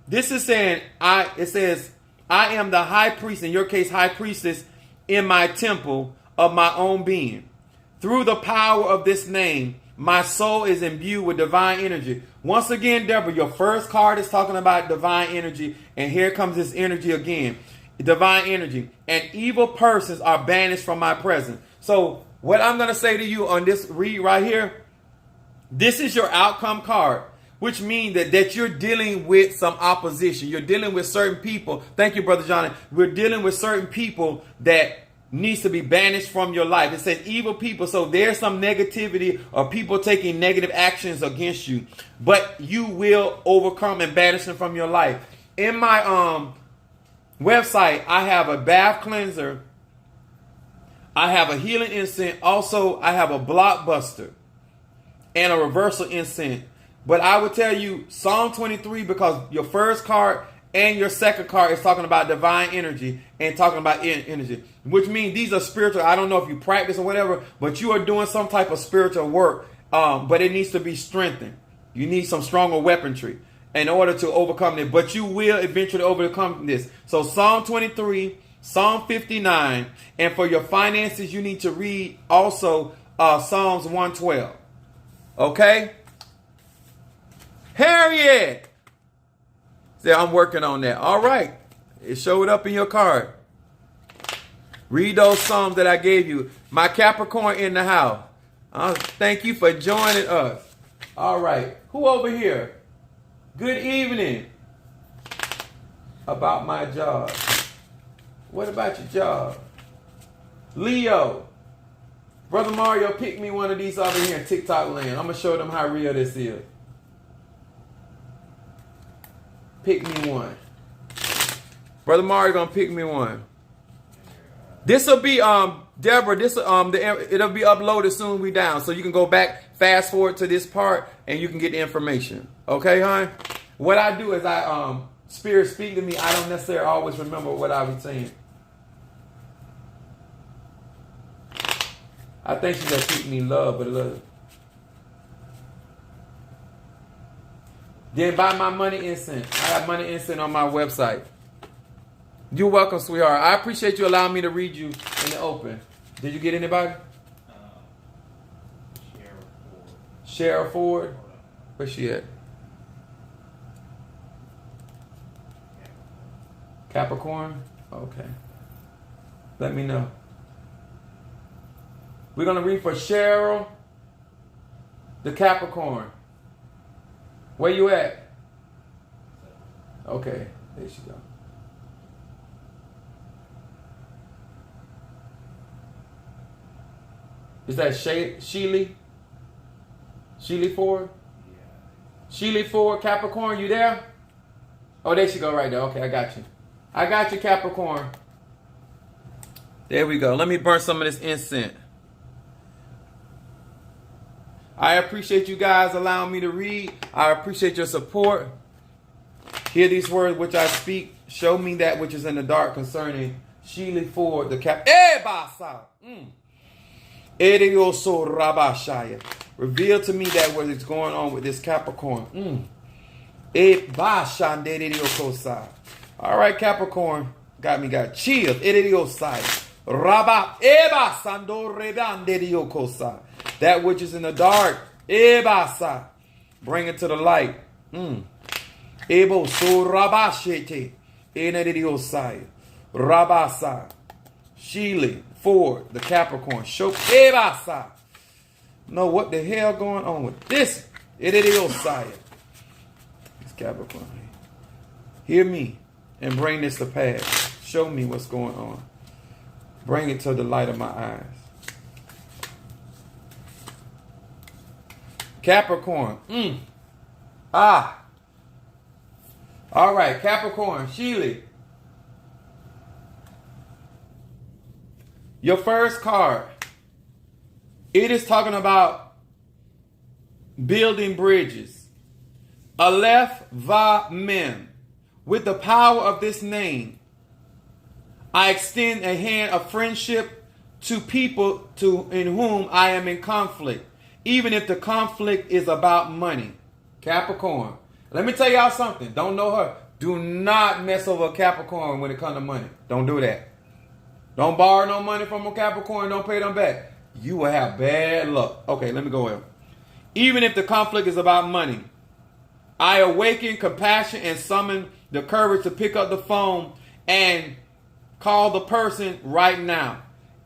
This is saying it says, I am the high priest, in your case, high priestess, in my temple of my own being. Through the power of this name, my soul is imbued with divine energy. Once again, Deborah, your first card is talking about divine energy. And here comes this energy again. Divine energy. And evil persons are banished from my presence. So what I'm going to say to you on this read right here, this is your outcome card, which means that you're dealing with some opposition. You're dealing with certain people. Thank you, Brother Johnny. We're dealing with certain people that needs to be banished from your life. It says evil people. So there's some negativity or people taking negative actions against you. But you will overcome and banish them from your life. In my website, I have a bath cleanser. I have a healing incense. Also, I have a blockbuster and a reversal incense. But I would tell you Psalm 23, because your first card and your second card is talking about divine energy and talking about energy, which means these are spiritual. I don't know if you practice or whatever, but you are doing some type of spiritual work, but it needs to be strengthened. You need some stronger weaponry in order to overcome it, but you will eventually overcome this. So Psalm 23, Psalm 59, and for your finances, you need to read also Psalms 112. Okay? Harriet! Say, I'm working on that. All right. It showed up in your card. Read those Psalms that I gave you. My Capricorn in the house. Thank you for joining us. All right. Who over here? Good evening. About my job. What about your job? Leo. Brother Mario, pick me one of these over here in TikTok land. I'm going to show them how real this is. Pick me one. Brother Mario gonna pick me one. This will be Deborah. This it'll be uploaded soon. We down, so you can go back, fast forward to this part, and you can get the information. Okay, hon. What I do is Spirit speak to me. I don't necessarily always remember what I was saying. I think she's gonna keep me love, but love. Then buy my money incense. I have money incense on my website. You're welcome, sweetheart. I appreciate you allowing me to read you in the open. Did you get anybody? Cheryl Ford. Where's she at? Capricorn? Okay. Let me know. We're going to read for Cheryl, the Capricorn. Where you at? Okay, there she go. Is that Sheely? Sheely Ford? Yeah. Sheely Ford, Capricorn, you there? Oh, there she go right there. Okay, I got you. I got you, Capricorn. There we go. Let me burn some of this incense. I appreciate you guys allowing me to read. I appreciate your support. Hear these words which I speak. Show me that which is in the dark concerning Sheely Ford, the Cap. Reveal to me that what is going on with this Capricorn. All right, Capricorn. Got chills. That which is in the dark, bring it to the light. Sheely Ford, the Capricorn. Show know what the hell going on with this? It's Capricorn. Hear me and bring this to pass. Show me what's going on. Bring it to the light of my eyes. Capricorn. All right, Capricorn. Sheely. Your first card It is talking about building bridges. Aleph Va Mem. With the power of this name, I extend a hand of friendship to people in whom I am in conflict, even if the conflict is about money. Capricorn. Let me tell y'all something. Don't know her. Do not mess over a Capricorn when it comes to money. Don't do that. Don't borrow no money from a Capricorn. Don't pay them back. You will have bad luck. Okay, let me go in. Even if the conflict is about money, I awaken compassion and summon the courage to pick up the phone and call the person right now.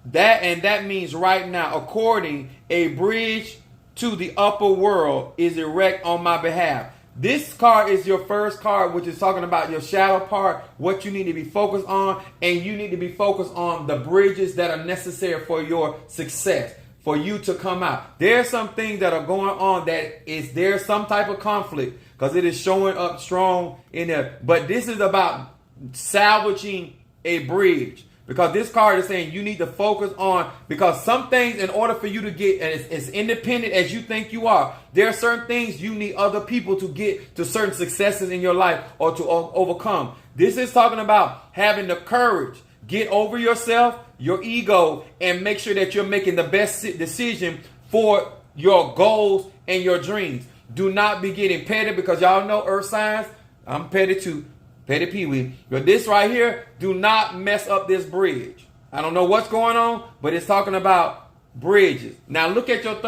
That means right now. According, a bridge to the upper world is erect on my behalf. This card is your first card, which is talking about your shadow part, what you need to be focused on, and you need to be focused on the bridges that are necessary for your success, for you to come out. There's some things that are going on there's some type of conflict, because it is showing up strong in there. But this is about salvaging a bridge. Because this card is saying you need to focus on, because some things, in order for you to get as independent as you think you are, there are certain things you need other people to get to certain successes in your life or to overcome. This is talking about having the courage. Get over yourself, your ego, and make sure that you're making the best decision for your goals and your dreams. Do not be getting petty, because y'all know earth signs. I'm petty too. Petty Pee-wee. But this right here, do not mess up this bridge. I don't know what's going on, but it's talking about bridges. Now look at your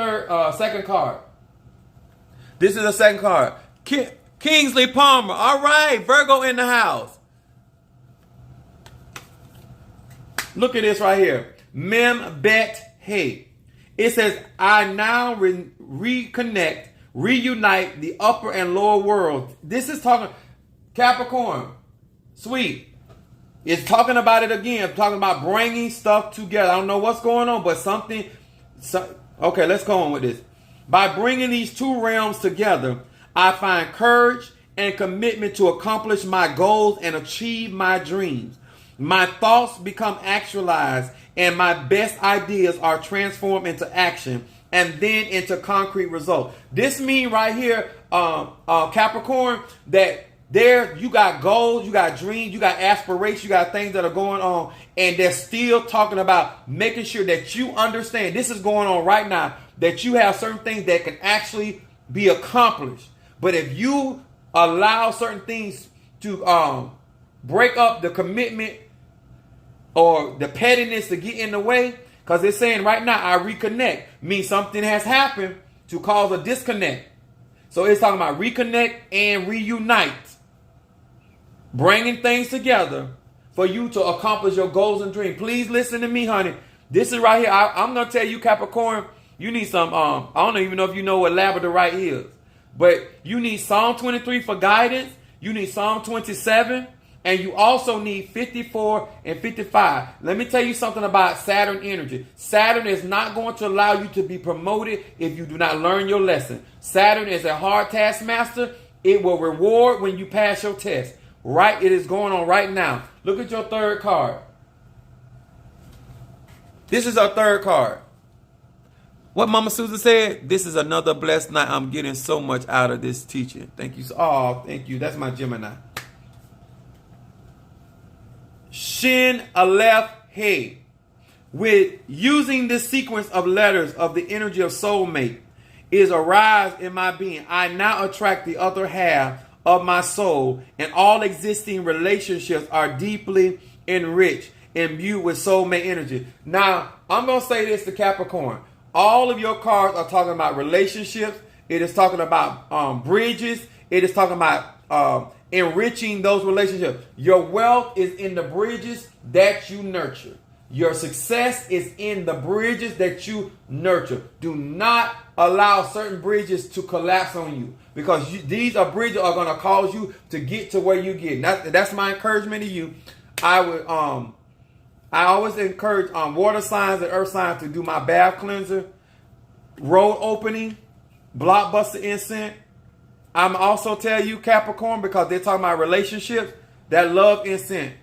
second card. This is the second card. Kingsley Palmer. All right, Virgo in the house. Look at this right here. Mem Bet Hey. It says, I now reunite the upper and lower world. This is talking... Capricorn, sweet. It's talking about it again. Talking about bringing stuff together. I don't know what's going on, but something. Okay, let's go on with this. By bringing these two realms together, I find courage and commitment to accomplish my goals and achieve my dreams. My thoughts become actualized, and my best ideas are transformed into action and then into concrete results. This means right here, Capricorn, that there you got goals, you got dreams, you got aspirations, you got things that are going on, and they're still talking about making sure that you understand this is going on right now, that you have certain things that can actually be accomplished. But if you allow certain things to break up the commitment or the pettiness to get in the way, because it's saying right now, I reconnect, means something has happened to cause a disconnect. So it's talking about reconnect and reunite. Bringing things together for you to accomplish your goals and dreams. Please listen to me, honey. This is right here. I'm going to tell you, Capricorn, you need some, I don't even know if you know what labradorite is, but you need Psalm 23 for guidance. You need Psalm 27, and you also need 54 and 55. Let me tell you something about Saturn energy. Saturn is not going to allow you to be promoted if you do not learn your lesson. Saturn is a hard taskmaster. It will reward when you pass your test. Right, it is going on right now. Look at your third card. This is our third card. What Mama Susan said, this is another blessed night. I'm getting so much out of this teaching. Thank you. Oh, thank you. That's my Gemini. Shin Aleph Hey. With using this sequence of letters of the energy of soulmate is a rise in my being. I now attract the other half of my soul, and all existing relationships are deeply enriched, imbued with soulmate energy. Now, I'm going to say this to Capricorn. All of your cards are talking about relationships. It is talking about bridges. It is talking about enriching those relationships. Your wealth is in the bridges that you nurture. Your success is in the bridges that you nurture. Do not allow certain bridges to collapse on you, because these are bridges that are going to cause you to get to where you get. That's my encouragement to you. I always encourage water signs and earth signs to do my bath cleanser, road opening, blockbuster incense. I'm also tell you, Capricorn, because they're talking about relationships, that love incense.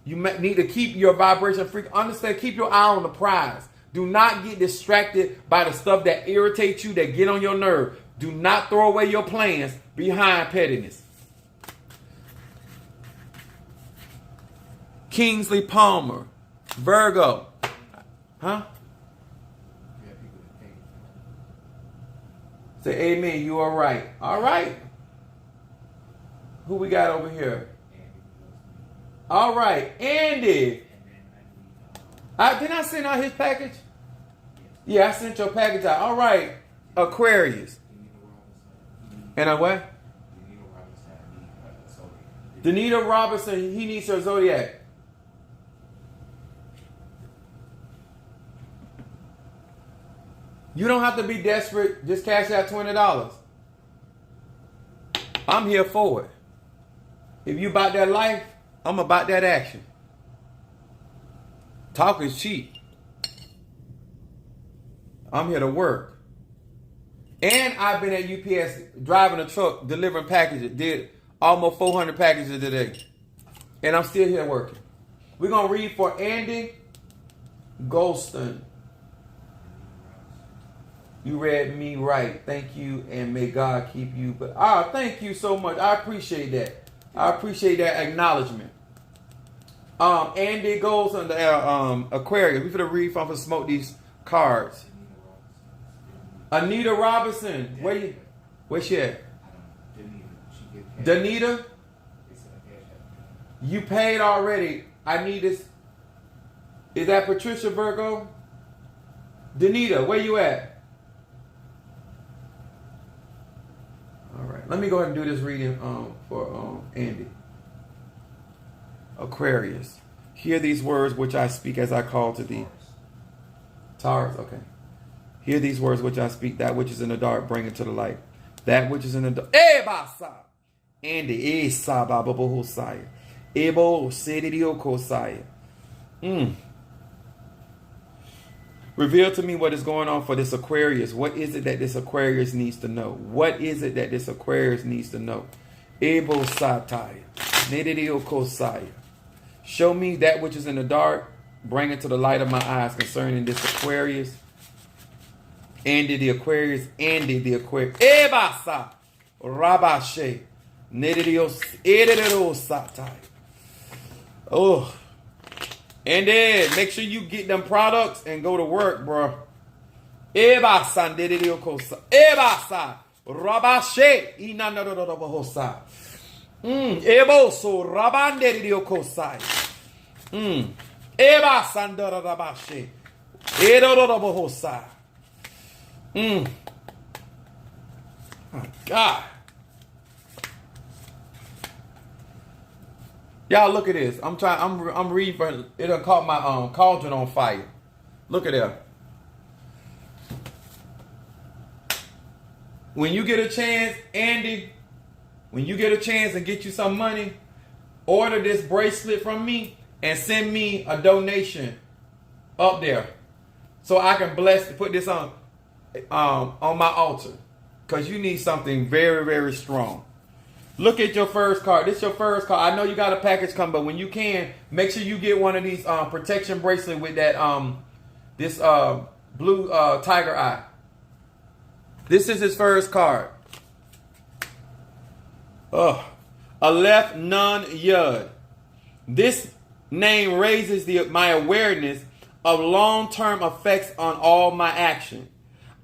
You need to keep your vibration frequency. Understand, keep your eye on the prize. Do not get distracted by the stuff that irritates you, that get on your nerve. Do not throw away your plans behind pettiness. Kingsley Palmer, Virgo. Huh? Say amen. You are right. All right. Who we got over here? All right. Andy. Didn't I send out his package? Yeah, I sent your package out. All right. Aquarius. And a what? Danita Robinson. He needs her zodiac. You don't have to be desperate. Just cash out $20. I'm here for it. If you about that life, I'm about that action. Talk is cheap. I'm here to work. And I've been at UPS driving a truck, delivering packages. Did almost 400 packages today. And I'm still here working. We're going to read for Andy Golston. You read me right. Thank you, and may God keep you. But thank you so much. I appreciate that. I appreciate that acknowledgement. Andy goes on the Aquarius. We finna read from smoke these cards. Anita Robinson. Where she at? Danita? You paid already. I need this. Is that Patricia Virgo? Danita, where you at? All right. Let me go ahead and do this reading for Andy. Aquarius. Hear these words which I speak as I call to thee. Taurus, okay. Hear these words which I speak. That which is in the dark, bring it to the light. That which is in the dark. Ebasa. Andy. Esa bababo hosaya. Ebo sedidio kosaya. Reveal to me what is going on for this Aquarius. What is it that this Aquarius needs to know? What is it that this Aquarius needs to know? Ebo sataya. Nedidio kosaya. Show me that which is in the dark. Bring it to the light of my eyes concerning this Aquarius. Andy the Aquarius. Andy the Aquarius. Ebasa. Rabashe. Nedidios. Edidio sataya. Oh. And then make sure you get them products and go to work, bro. Ebasa. Nedidio kosa. Ebasa. Rabashe. Inanadododobhosa. Eboso rabanderidio kosai. Eba sandara rabashe. Edorobohosa. Oh God. Y'all look at this. I'm reading for it'll caught my cauldron on fire. Look at that. When you get a chance, Andy. When you get a chance and get you some money, order this bracelet from me and send me a donation up there so I can put this on my altar, because you need something very, very strong. Look at your first card. This is your first card. I know you got a package coming, but when you can, make sure you get one of these protection bracelet with that this blue tiger eye. This is his first card. Aleph Nun Yud. This name raises my awareness of long-term effects on all my action.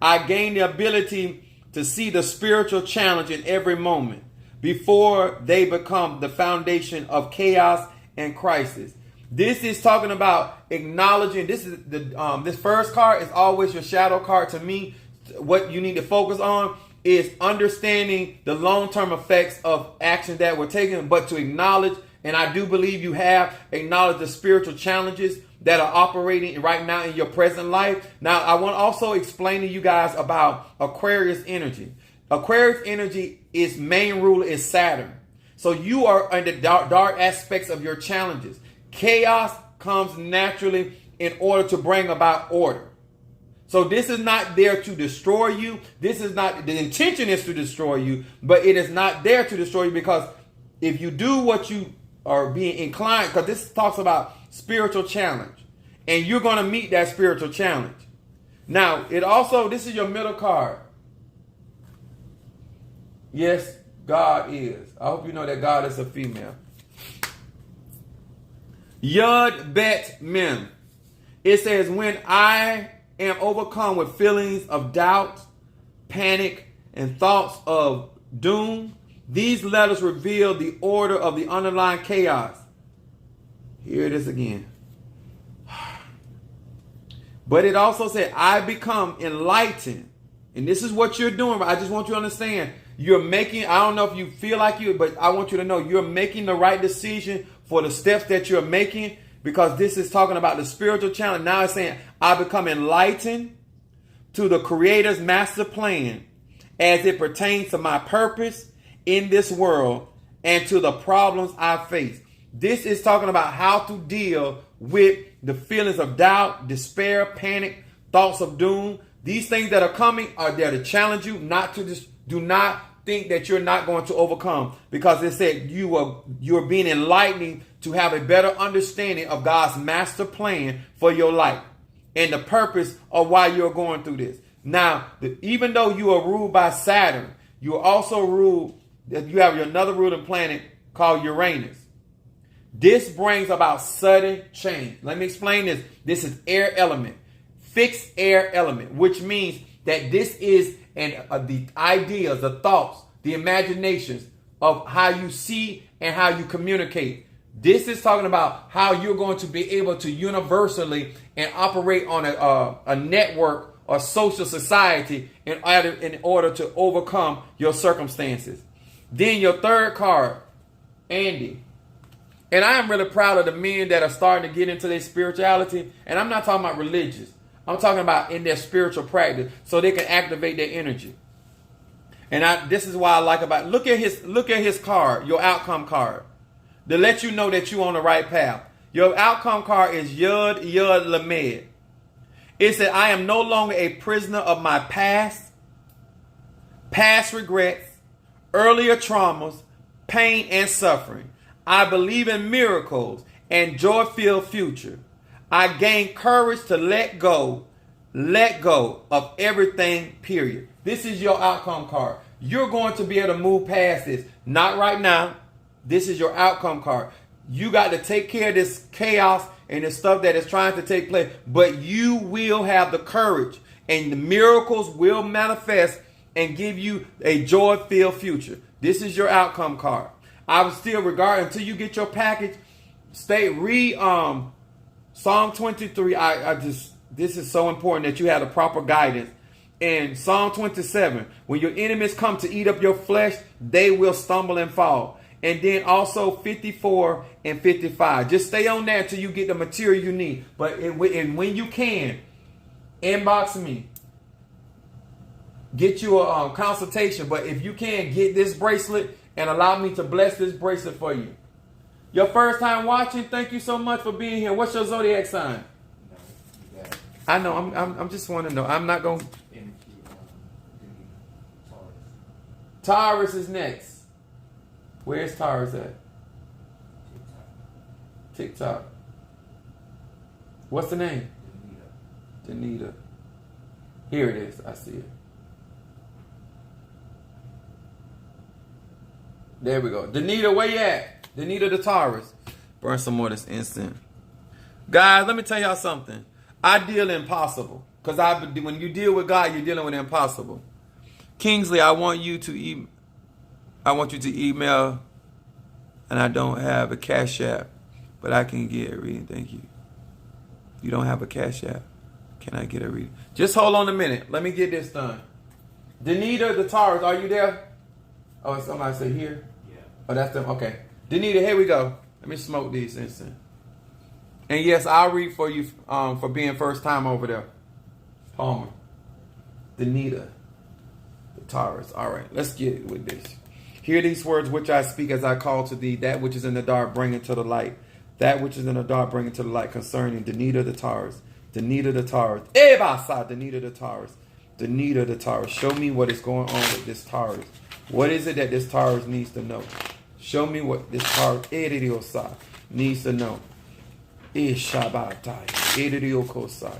I gain the ability to see the spiritual challenge in every moment before they become the foundation of chaos and crisis. This is talking about acknowledging. This is this first card is always your shadow card to me. What you need to focus on is understanding the long-term effects of actions that were taken, but to acknowledge, and I do believe you have acknowledged the spiritual challenges that are operating right now in your present life. Now, I want to also explain to you guys about Aquarius energy. Aquarius energy, its main ruler is Saturn. So you are in the dark aspects of your challenges. Chaos comes naturally in order to bring about order. So this is not there to destroy you. This is not, the intention is to destroy you, but it is not there to destroy you, because if you do what you are being inclined, because this talks about spiritual challenge. And you're going to meet that spiritual challenge. Now, it also, this is your middle card. Yes, God is. I hope you know that God is a female. Yud Bet Mem. It says, when I am overcome with feelings of doubt, panic, and thoughts of doom, these letters reveal the order of the underlying chaos. Here it is again. But it also said, I become enlightened. And this is what you're doing. I just want you to understand. You're making, I don't know if you feel like you, but I want you to know you're making the right decision for the steps that you're making, because this is talking about the spiritual challenge. Now it's saying, I become enlightened to the Creator's master plan as it pertains to my purpose in this world and to the problems I face. This is talking about how to deal with the feelings of doubt, despair, panic, thoughts of doom. These things that are coming are there to challenge you, not to just do not think that you're not going to overcome, because it said you're being enlightened to have a better understanding of God's master plan for your life and the purpose of why you're going through this. Now, even though you are ruled by Saturn, you are also ruled, you have another ruling planet called Uranus. This brings about sudden change. Let me explain this. This is air element, fixed air element, which means that this is the ideas, the thoughts, the imaginations of how you see and how you communicate. This is talking about how you're going to be able to universally and operate on a network or social society in order to overcome your circumstances. Then your third card, Andy. And I am really proud of the men that are starting to get into their spirituality. And I'm not talking about religious. I'm talking about in their spiritual practice, so they can activate their energy. And this is why I like about, look at his card, your outcome card, to let you know that you're on the right path. Your outcome card is Yud Lamed. It said, I am no longer a prisoner of my past regrets, earlier traumas, pain, and suffering. I believe in miracles and joy-filled future. I gain courage to let go of everything, period. This is your outcome card. You're going to be able to move past this. Not right now. This is your outcome card. You got to take care of this chaos and the stuff that is trying to take place. But you will have the courage, and the miracles will manifest and give you a joy-filled future. This is your outcome card. I would still regard, until you get your package, read Psalm 23. This is so important that you have the proper guidance. In Psalm 27, when your enemies come to eat up your flesh, they will stumble and fall. And then also 54 and 55. Just stay on that until you get the material you need. But when you can, inbox me. Get you a consultation. But if you can, get this bracelet and allow me to bless this bracelet for you. Your first time watching, thank you so much for being here. What's your zodiac sign? I know. I'm just want to know. I'm not going. Taurus is next. Where's Taurus at? TikTok. What's the name? Danita. Here it is. I see it. There we go. Danita, where you at? Danita the Taurus. Burn some more of this instant. Guys, let me tell y'all something. I deal impossible. Because when you deal with God, you're dealing with impossible. Kingsley, I want you to email, and I don't have a Cash App, but I can get a reading. Thank you. You don't have a Cash App. Can I get a reading? Just hold on a minute. Let me get this done. Danita the Taurus, are you there? Oh, somebody say here? Yeah. Oh, that's them. Okay. Danita, here we go. Let me smoke these instant. And yes, I'll read for you for being first time over there. Palmer. Danita the Taurus. All right, let's get with this. Hear these words which I speak as I call to thee. That which is in the dark, bring it to the light. That which is in the dark, bring it to the light. Concerning Danita the Taurus. Danita the Taurus. Ebasa, Danita the Taurus. Danita the Taurus. Show me what is going on with this Taurus. What is it that this Taurus needs to know? Show me what this Taurus needs to know. Ishabatai. Idiokosai.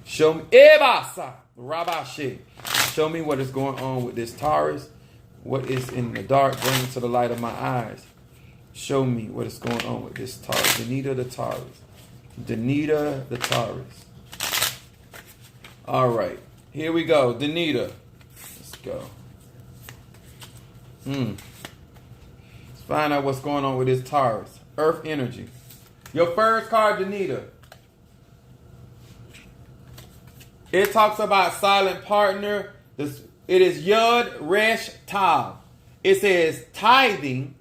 Show me. Ebasa. Rabashe. Show me what is going on with this Taurus. What is in the dark, bring it to the light of my eyes. Show me what is going on with this Taurus. Danita the Taurus. Danita the Taurus. All right. Here we go. Danita. Let's go. Let's find out what's going on with this Taurus. Earth energy. Your first card, Danita. It talks about silent partner. It is Yud Resh Tav. It says tithing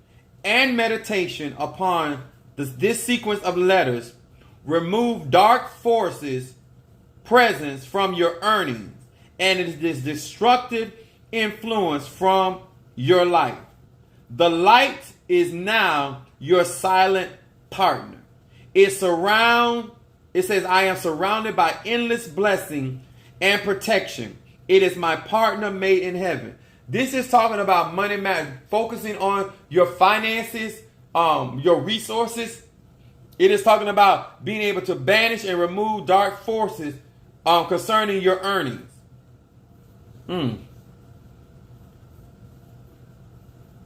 and meditation upon this sequence of letters. Remove dark forces presence from your earnings and it is this destructive influence from your life. The light is now your silent partner. It says, I am surrounded by endless blessing and protection. It is my partner made in heaven. This is talking about money matter, focusing on your finances, your resources. It is talking about being able to banish and remove dark forces concerning your earnings.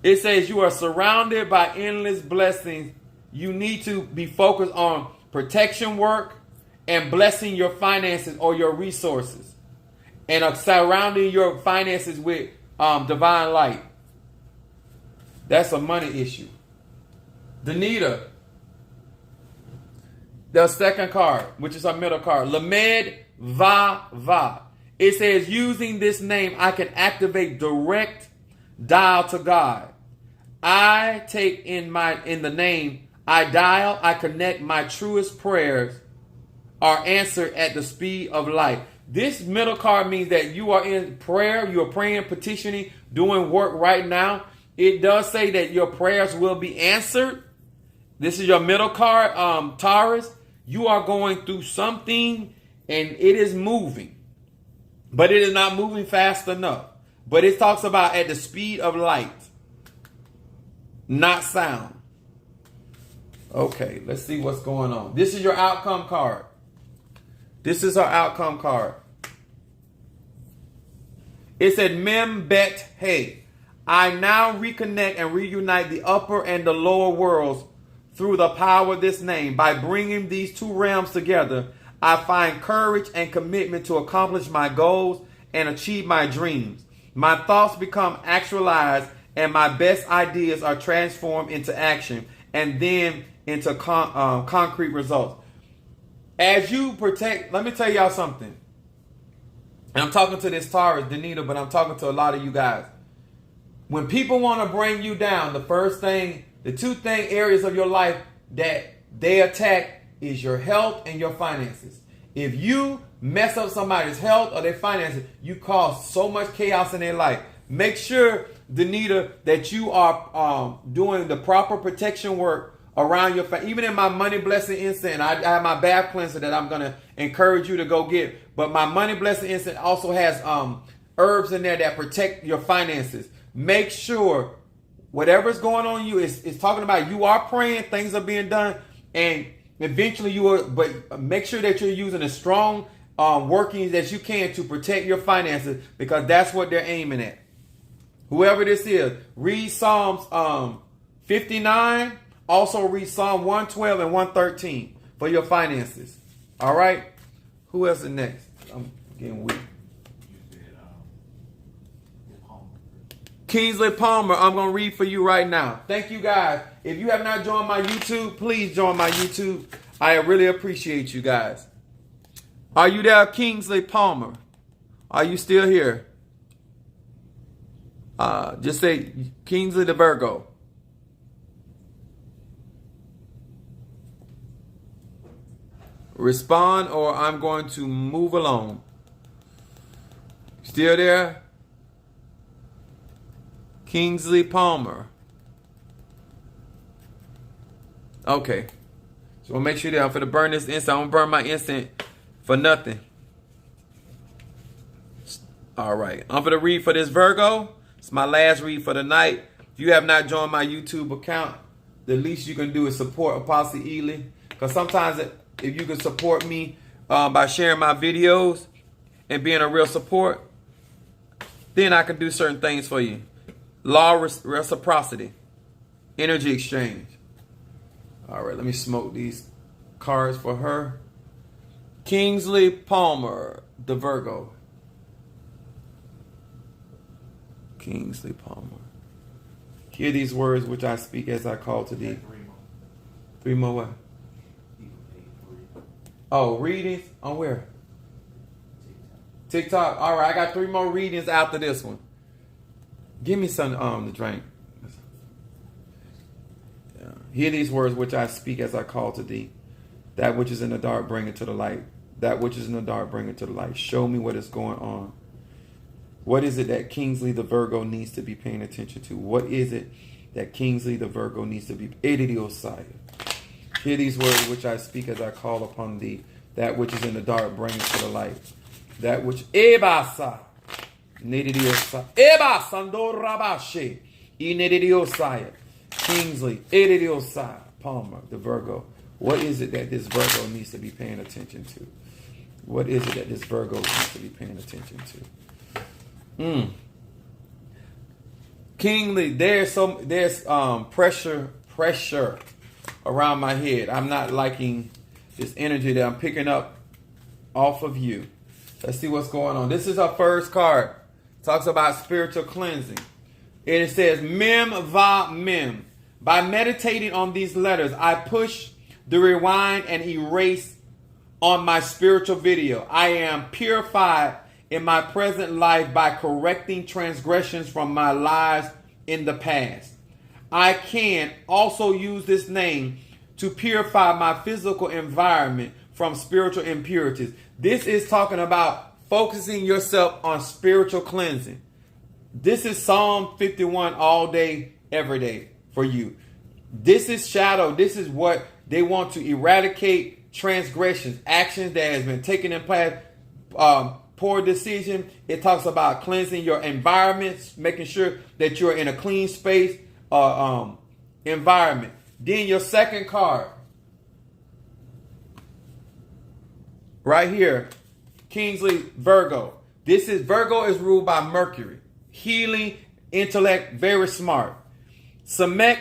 It says you are surrounded by endless blessings. You need to be focused on protection work and blessing your finances or your resources. And surrounding your finances with divine light. That's a money issue. Danita. The second card, which is our middle card. Lamed Va. It says using this name, I can activate direct dial to God. I take in the name I dial, I connect my truest prayers are answered at the speed of light. This middle card means that you are in prayer, you are praying, petitioning, doing work right now. It does say that your prayers will be answered. This is your middle card, Taurus. You are going through something and it is moving, but it is not moving fast enough. But it talks about at the speed of light, not sound. Okay, let's see what's going on. This is your outcome card. This is our outcome card. It said, Mem Bet Hey. I now reconnect and reunite the upper and the lower worlds through the power of this name. By bringing these two realms together, I find courage and commitment to accomplish my goals and achieve my dreams. My thoughts become actualized and my best ideas are transformed into action and then into concrete results. As you protect, let me tell y'all something. And I'm talking to this Taurus, Danita, but I'm talking to a lot of you guys. When people want to bring you down, the two areas of your life that they attack is your health and your finances. If you mess up somebody's health or their finances, you cause so much chaos in their life. Make sure, Danita, that you are doing the proper protection work around your family. Even in my money blessing incense, I have my bath cleanser that I'm going to encourage you to go get. But my money blessing incense also has herbs in there that protect your finances. Make sure whatever's going on you is talking about you are praying, things are being done, and eventually you will, but make sure that you're using as strong workings as you can to protect your finances, because that's what they're aiming at. Whoever this is, read Psalms 59. Also read Psalm 112 and 113 for your finances. All right? Who else is next? I'm getting weak. Kingsley Palmer, I'm going to read for you right now. Thank you, guys. If you have not joined my YouTube, please join my YouTube. I really appreciate you guys. Are you there, Kingsley Palmer? Are you still here? Just say Kingsley the Virgo. Respond or I'm going to move along. Still there? Kingsley Palmer. Okay. So we'll make sure that I'm going to burn this incense. I'm going to burn my incense for nothing. All right. I'm going to read for this Virgo. It's my last read for the night. If you have not joined my YouTube account, the least you can do is support Apostle Ely. Because sometimes if you can support me by sharing my videos and being a real support, then I can do certain things for you. Law reciprocity, energy exchange. All right, let me smoke these cards for her. Kingsley Palmer, the Virgo. Kingsley Palmer. Hear these words which I speak as I call to thee. Three more what? Oh, readings on where? TikTok. All right, I got 3 more readings after this one. Give me some to drink. Yeah. Hear these words which I speak as I call to thee. That which is in the dark, bring it to the light. That which is in the dark, bring it to the light. Show me what is going on. What is it that Kingsley the Virgo needs to be paying attention to? What is it that Kingsley the Virgo needs to be? Edidiosai. Hear these words which I speak as I call upon thee. That which is in the dark, bring it to the light. That which Ebasa. Nedidiosai. Eba Sandorabashe. Inedidiosai. Kingsley. Edidiosai. Palmer, the Virgo. What is it that this Virgo needs to be paying attention to? What is it that this Virgo needs to be paying attention to? Kingsley, there's pressure around my head. I'm not liking this energy that I'm picking up off of you. Let's see what's going on. This is our first card. It talks about spiritual cleansing. And it says, Mem Va Mem. By meditating on these letters, I push the rewind and erase on my spiritual video. I am purified in my present life by correcting transgressions from my lives in the past. I can also use this name to purify my physical environment from spiritual impurities. This is talking about focusing yourself on spiritual cleansing. This is Psalm 51 all day, every day for you. This is shadow. This is what they want to eradicate: transgressions, actions that has been taken in past, poor decision. It talks about cleansing your environments, making sure that you're in a clean space, environment. Then your second card, right here, Kingsley Virgo. This is Virgo is ruled by Mercury, healing, intellect, very smart. Samek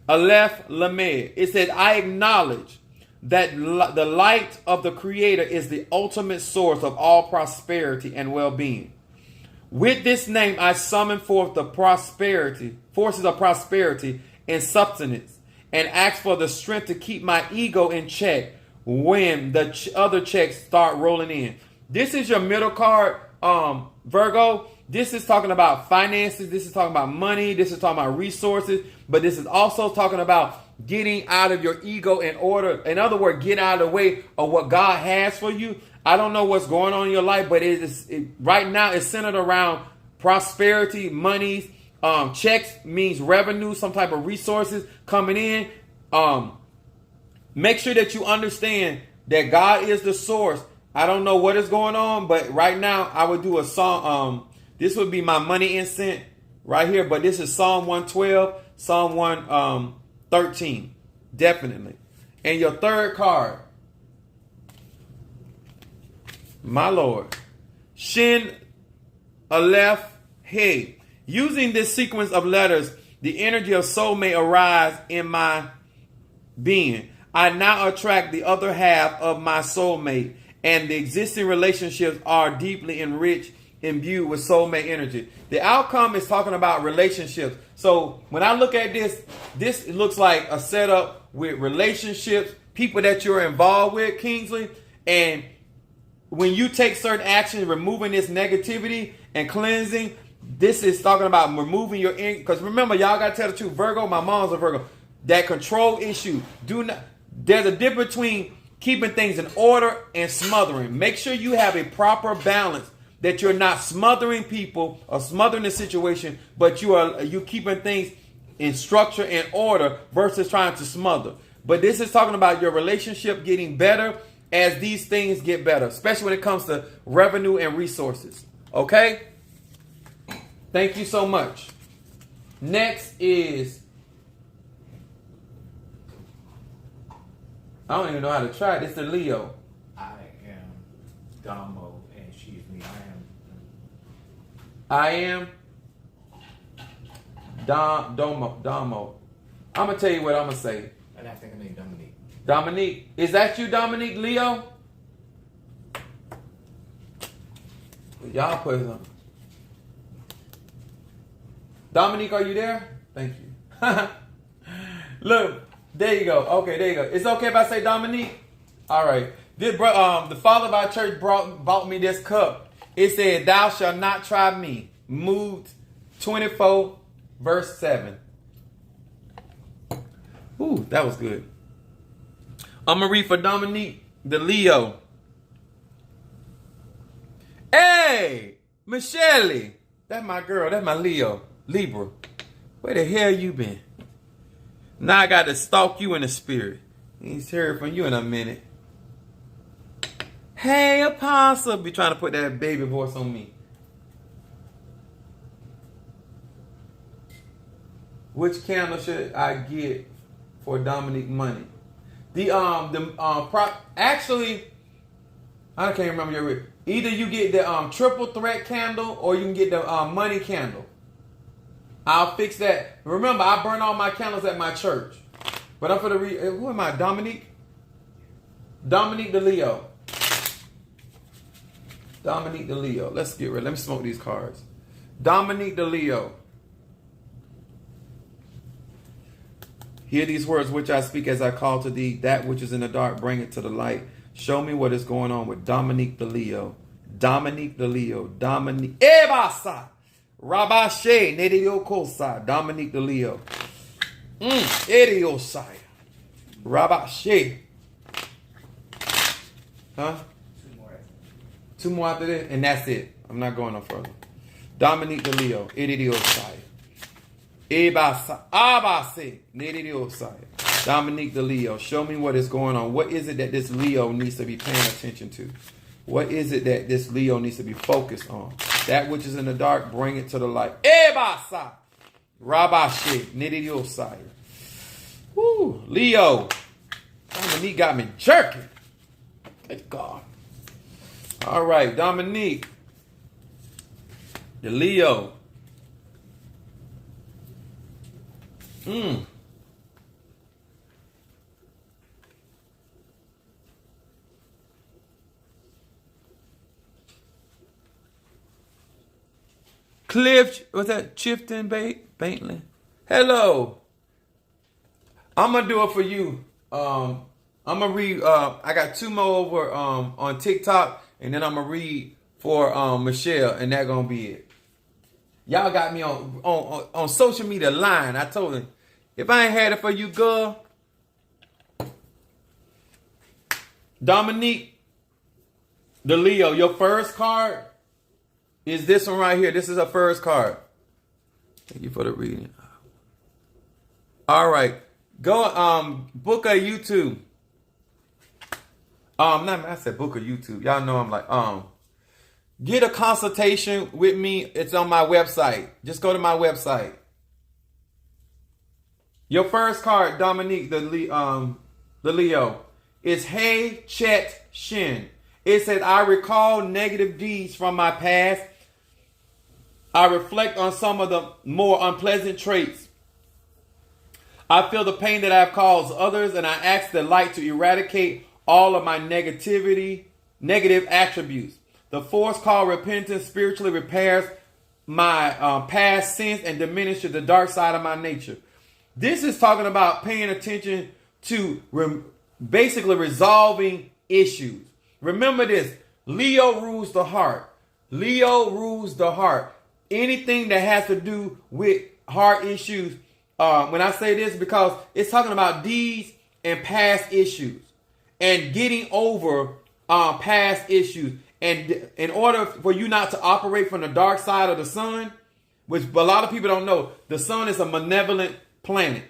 Aleph Lamed. It says, I acknowledge that the light of the Creator is the ultimate source of all prosperity and well-being. With this name, I summon forth the forces of prosperity and substance, and ask for the strength to keep my ego in check when the other checks start rolling in. This is your middle card, Virgo. This is talking about finances. This is talking about money. This is talking about resources. But this is also talking about getting out of your ego in order. In other words, get out of the way of what God has for you. I don't know what's going on in your life, but right now it's centered around prosperity, monies. Checks means revenue, some type of resources coming in. Make sure that you understand that God is the source. I don't know what is going on, but right now I would do a song. This would be my money incense right here, but this is Psalm 112, Psalm 113, definitely. And your third card, my Lord, Shin Aleph He. Using this sequence of letters, the energy of soul may arise in my being. I now attract the other half of my soulmate, and the existing relationships are deeply enriched, imbued with soulmate energy. The outcome is talking about relationships. So when I look at this looks like a setup with relationships, people that you're involved with, Kingsley. And when you take certain actions, removing this negativity and cleansing, this is talking about removing your, because remember, y'all got to tell the truth. Virgo, my mom's a Virgo. That control issue. There's a difference between keeping things in order and smothering. Make sure you have a proper balance, that you're not smothering people or smothering the situation, but you keeping things in structure and order versus trying to smother. But this is talking about your relationship getting better as these things get better, especially when it comes to revenue and resources. Okay? Thank you so much. Next is I don't even know how to try it. It's the Leo. I am Damo, and she's me. I am Damo. I'm gonna tell you what I'm gonna say. And I think I named Dominique. Dominique, is that you, Dominique Leo? Y'all put some. Dominique, are you there? Thank you. Look, there you go. Okay, there you go. It's okay if I say Dominique? All right. The father of our church bought me this cup. It said, "Thou shalt not try me." Moved 24, verse 7. Ooh, that was good. I'm going to read for Dominique, the Leo. Hey, Michelle. That's my girl. That's my Leo. Libra. Where the hell you been? Now I got to stalk you in the spirit. He's heard from you in a minute. Hey, Apostle. Be trying to put that baby voice on me. Which candle should I get for Dominique money? Actually, I can't remember your. Either you get the triple threat candle or you can get the money candle. I'll fix that. Remember, I burn all my candles at my church. But I'm for the who am I? Dominique? Dominique the Leo. Dominique the Leo. Let's get rid. Let me smoke these cards. Dominique the Leo. Hear these words which I speak as I call to thee. That which is in the dark, bring it to the light. Show me what is going on with Dominique the Leo. Dominique the Leo. Dominique. Ebasa. Rabashe. Nediokosa. Dominique the Leo. Ediosai. Rabashe. Huh? Two more after this, and that's it. I'm not going no further. Dominique the Leo. Ediosai. Ebasa. Abase. Nedioosai. Dominique the Leo. Show me what is going on. What is it that this Leo needs to be paying attention to? What is it that this Leo needs to be focused on? That which is in the dark, bring it to the light. Ebasa. Rabashe. Nedioosai. Woo. Leo. Dominique got me jerking. Thank God. All right, Dominique. The Leo. Cliff, was that Chifton Baitland? Hello. I'm gonna do it for you. I'm gonna read. I got two more over on TikTok, and then I'm gonna read for Michelle, and that's gonna be it. Y'all got me on social media lying. I told them, if I ain't had it for you, girl. Dominique, the Leo, your first card is this one right here. This is her first card. Thank you for the reading. All right. Go book a YouTube. I said book a YouTube. Y'all know I'm like, get a consultation with me. It's on my website. Just go to my website. Your first card, Dominique, the Leo, is Hey Chet Shin. It says, I recall negative deeds from my past. I reflect on some of the more unpleasant traits. I feel the pain that I've caused others, and I ask the light to eradicate all of my negative attributes. The force called repentance spiritually repairs my past sins and diminishes the dark side of my nature. This is talking about paying attention to basically resolving issues. Remember this, Leo rules the heart. Leo rules the heart. Anything that has to do with heart issues, when I say this, because it's talking about deeds and past issues and getting over past issues. And in order for you not to operate from the dark side of the sun, which a lot of people don't know, the sun is a malevolent planet.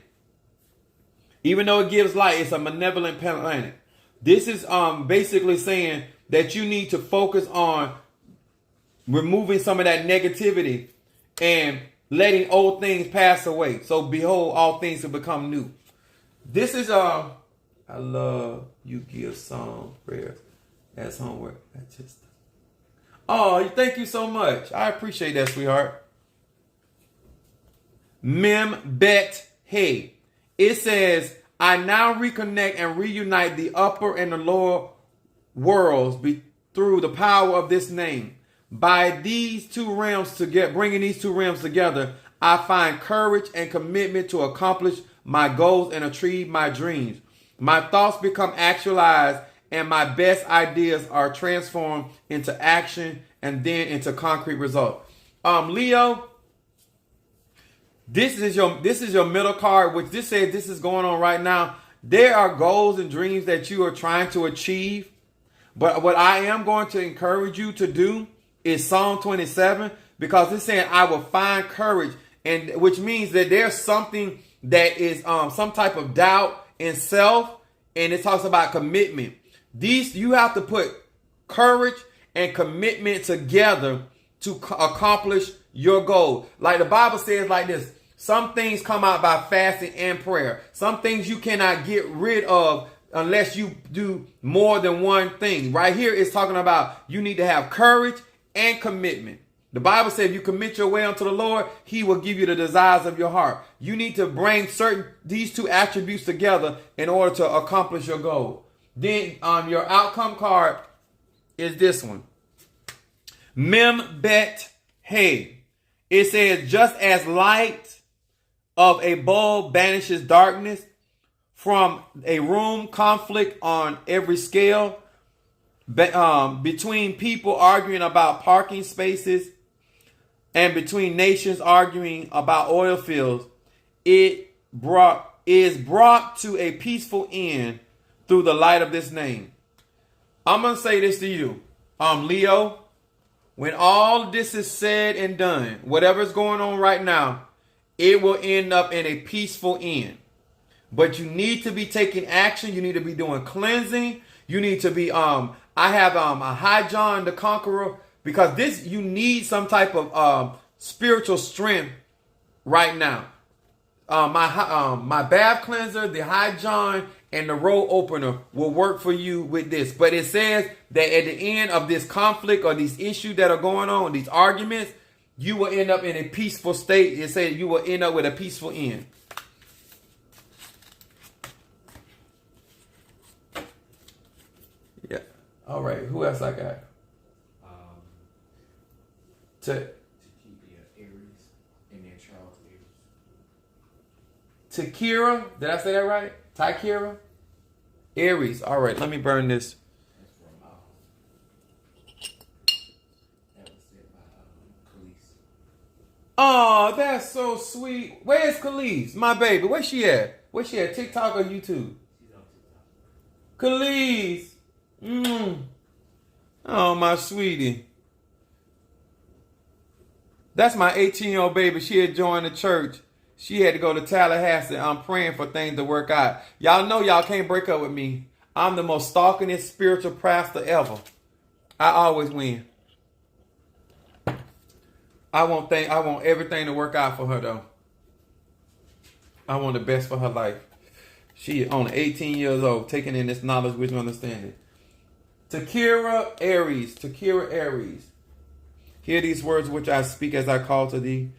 Even though it gives light, it's a malevolent planet. This is basically saying that you need to focus on removing some of that negativity and letting old things pass away. So behold, all things have become new. This is I love you give song prayers as homework. Oh, thank you so much. I appreciate that, sweetheart. Mem Bet Hey. It says, I now reconnect and reunite the upper and the lower worlds through the power of this name. By these two realms bringing these two realms together, I find courage and commitment to accomplish my goals and achieve my dreams. My thoughts become actualized and my best ideas are transformed into action and then into concrete results. Leo, this is your middle card, which this says this is going on right now. There are goals and dreams that you are trying to achieve. But what I am going to encourage you to do is Psalm 27, because it's saying I will find courage, and which means that there's something that is some type of doubt in self, and it talks about commitment. You have to put courage and commitment together to accomplish your goal. Like the Bible says like this, some things come out by fasting and prayer. Some things you cannot get rid of unless you do more than one thing. Right here it's talking about you need to have courage and commitment. The Bible says if you commit your way unto the Lord, he will give you the desires of your heart. You need to bring these two attributes together in order to accomplish your goal. Then your outcome card is this one. Mem Bet Hey. It says, just as light of a bulb banishes darkness from a room, conflict on every scale, between people arguing about parking spaces and between nations arguing about oil fields, it is brought to a peaceful end through the light of this name. I'm going to say this to you, Leo, when all of this is said and done, whatever's going on right now, it will end up in a peaceful end. But you need to be taking action. You need to be doing cleansing. You need to be, I have a High John the Conqueror, because you need some type of spiritual strength right now. My bath cleanser, the High John, and the roll opener will work for you with this. But it says that at the end of this conflict or these issues that are going on, these arguments, you will end up in a peaceful state. It says you will end up with a peaceful end. Yeah. All right. Who else I got? Takira Aries, and then Charles Aries. Takira, did I say that right? Takira Aries. All right, let me burn this. That's from that was said by Khalees. Oh, that's so sweet. Where's Khalees, my baby? Where's she at? Where's she at? TikTok or YouTube? She's on TikTok. Khalees. Oh, my sweetie. That's my 18-year-old baby. She had joined the church. She had to go to Tallahassee. I'm praying for things to work out. Y'all know y'all can't break up with me. I'm the most stalkingest spiritual pastor ever. I always win. I want everything to work out for her, though. I want the best for her life. She is only 18 years old, taking in this knowledge, wisdom, understanding. Takira Aries. Takira Aries. Hear these words which I speak as I call to thee.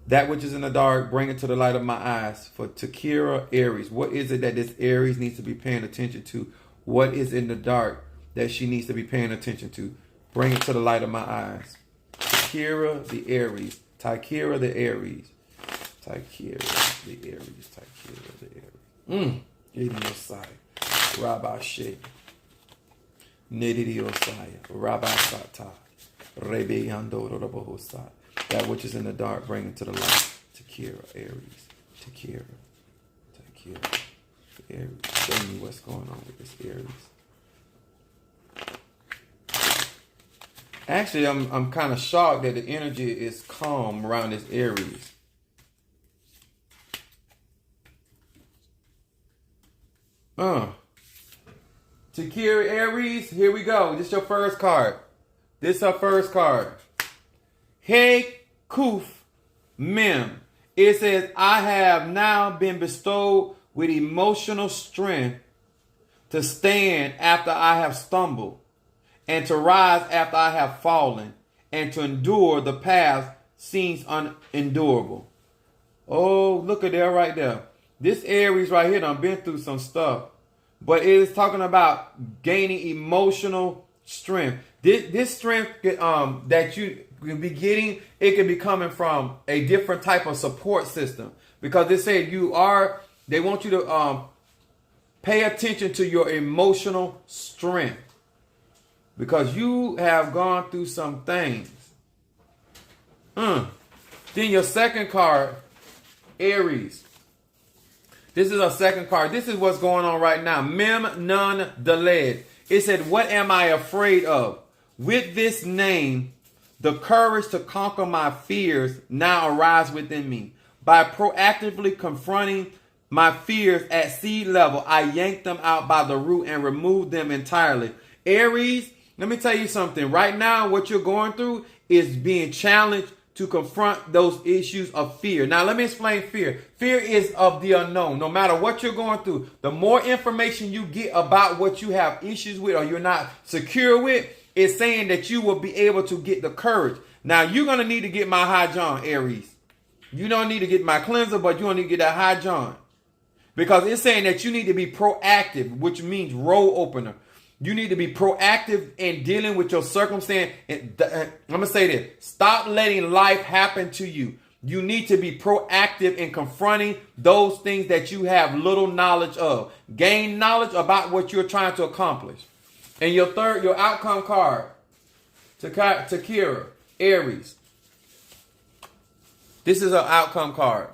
That which is in the dark, bring it to the light of my eyes. For Takira Aries, what is it that this Aries needs to be paying attention to? What is in the dark that she needs to be paying attention to? Bring it to the light of my eyes. Takira the Aries. Takira the Aries. Takira the Aries. Takira the Aries. Idiosai. Rabbi Shea. Nedidiosai. Rabbi Sata. Rebe Yando Robohosai. That which is in the dark, bring it to the light. Takira, Aries. Takira. Aries. Show me what's going on with this Aries. Actually, I'm kind of shocked that the energy is calm around this Aries. Takira Aries, here we go. This is your first card. This is her first card. Hey Kuf Mem. It says, I have now been bestowed with emotional strength to stand after I have stumbled, and to rise after I have fallen, and to endure the path seems unendurable. Oh, look at that right there. This Aries right here done been through some stuff. But it is talking about gaining emotional strength. This strength that you can be getting, it can be coming from a different type of support system. Because they say they want you to pay attention to your emotional strength. Because you have gone through some things. Then your second card, Aries. This is a second card. This is what's going on right now. Mem Nun Deled. It said, what am I afraid of? With this name, the courage to conquer my fears now arise within me. By proactively confronting my fears at seed level, I yank them out by the root and remove them entirely. Aries, let me tell you something. Right now, what you're going through is being challenged to confront those issues of fear. Now, let me explain fear. Fear is of the unknown. No matter what you're going through, the more information you get about what you have issues with or you're not secure with, it's saying that you will be able to get the courage. Now, you're going to need to get my high John, Aries. You don't need to get my cleanser, but you don't need to get that high John. Because it's saying that you need to be proactive, which means roll opener. You need to be proactive in dealing with your circumstance. I'm going to say this. Stop letting life happen to you. You need to be proactive in confronting those things that you have little knowledge of. Gain knowledge about what you're trying to accomplish. And your outcome card, Takira, Aries. This is an outcome card.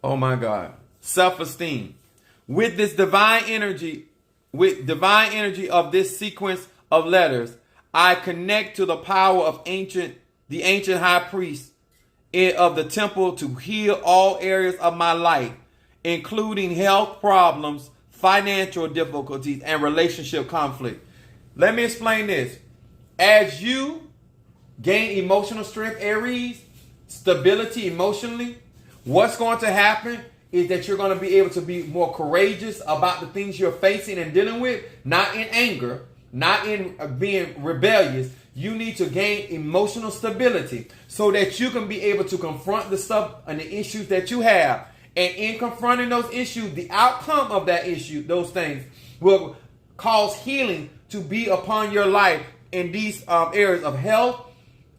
Oh my God. Self-esteem. With divine energy of this sequence of letters, I connect to the power of the ancient high priest of the temple to heal all areas of my life, including health problems, financial difficulties, and relationship conflict. Let me explain this. As you gain emotional strength, Aries, stability emotionally, what's going to happen is that you're going to be able to be more courageous about the things you're facing and dealing with, not in anger, not in being rebellious. You need to gain emotional stability so that you can be able to confront the stuff and the issues that you have. And in confronting those issues, the outcome of that issue, those things, will cause healing to be upon your life in these areas of health,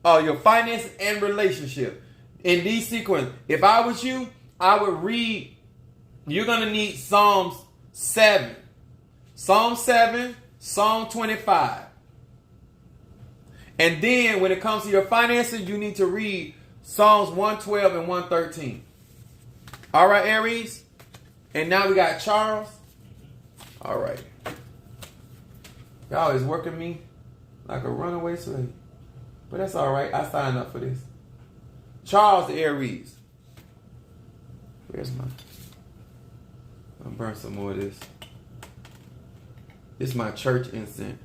your finances, and relationship. In these sequence, if I was you, I would read, you're going to need Psalms 7. Psalm 7, Psalm 25. And then when it comes to your finances, you need to read Psalms 112 and 113. All right, Aries. And now we got Charles. All right. Y'all is working me like a runaway slave. But that's all right. I signed up for this. Charles the Aries. Where's my... I'll burn some more of this. This is my church incense.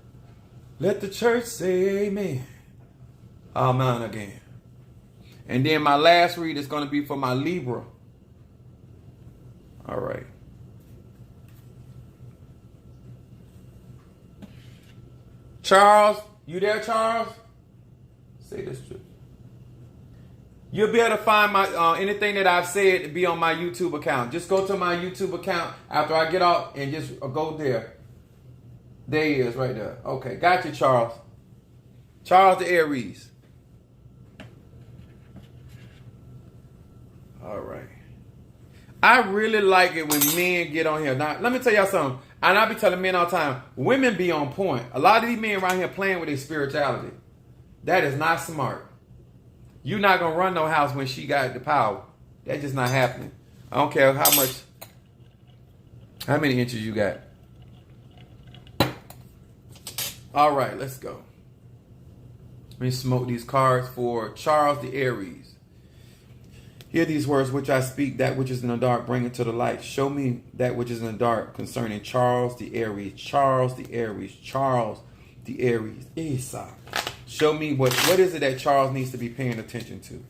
Let the church say amen. Amen again. And then my last read is going to be for my Libra. All right. Charles, you there, Charles? Say this truth. You'll be able to find my anything that I've said to be on my YouTube account. Just go to my YouTube account after I get off and just go there. There he is right there. Okay, got you, Charles. Charles the Aries. All right. I really like it when men get on here. Now, let me tell y'all something. And I be telling men all the time, women be on point. A lot of these men around here playing with their spirituality. That is not smart. You're not going to run no house when she got the power. That's just not happening. I don't care how many inches you got. All right, let's go. Let me smoke these cards for Charles the Aries. Hear these words which I speak, that which is in the dark, bring it to the light. Show me that which is in the dark concerning Charles the Aries. Charles the Aries. Charles the Aries. Esau. Show me what is it that Charles needs to be paying attention to.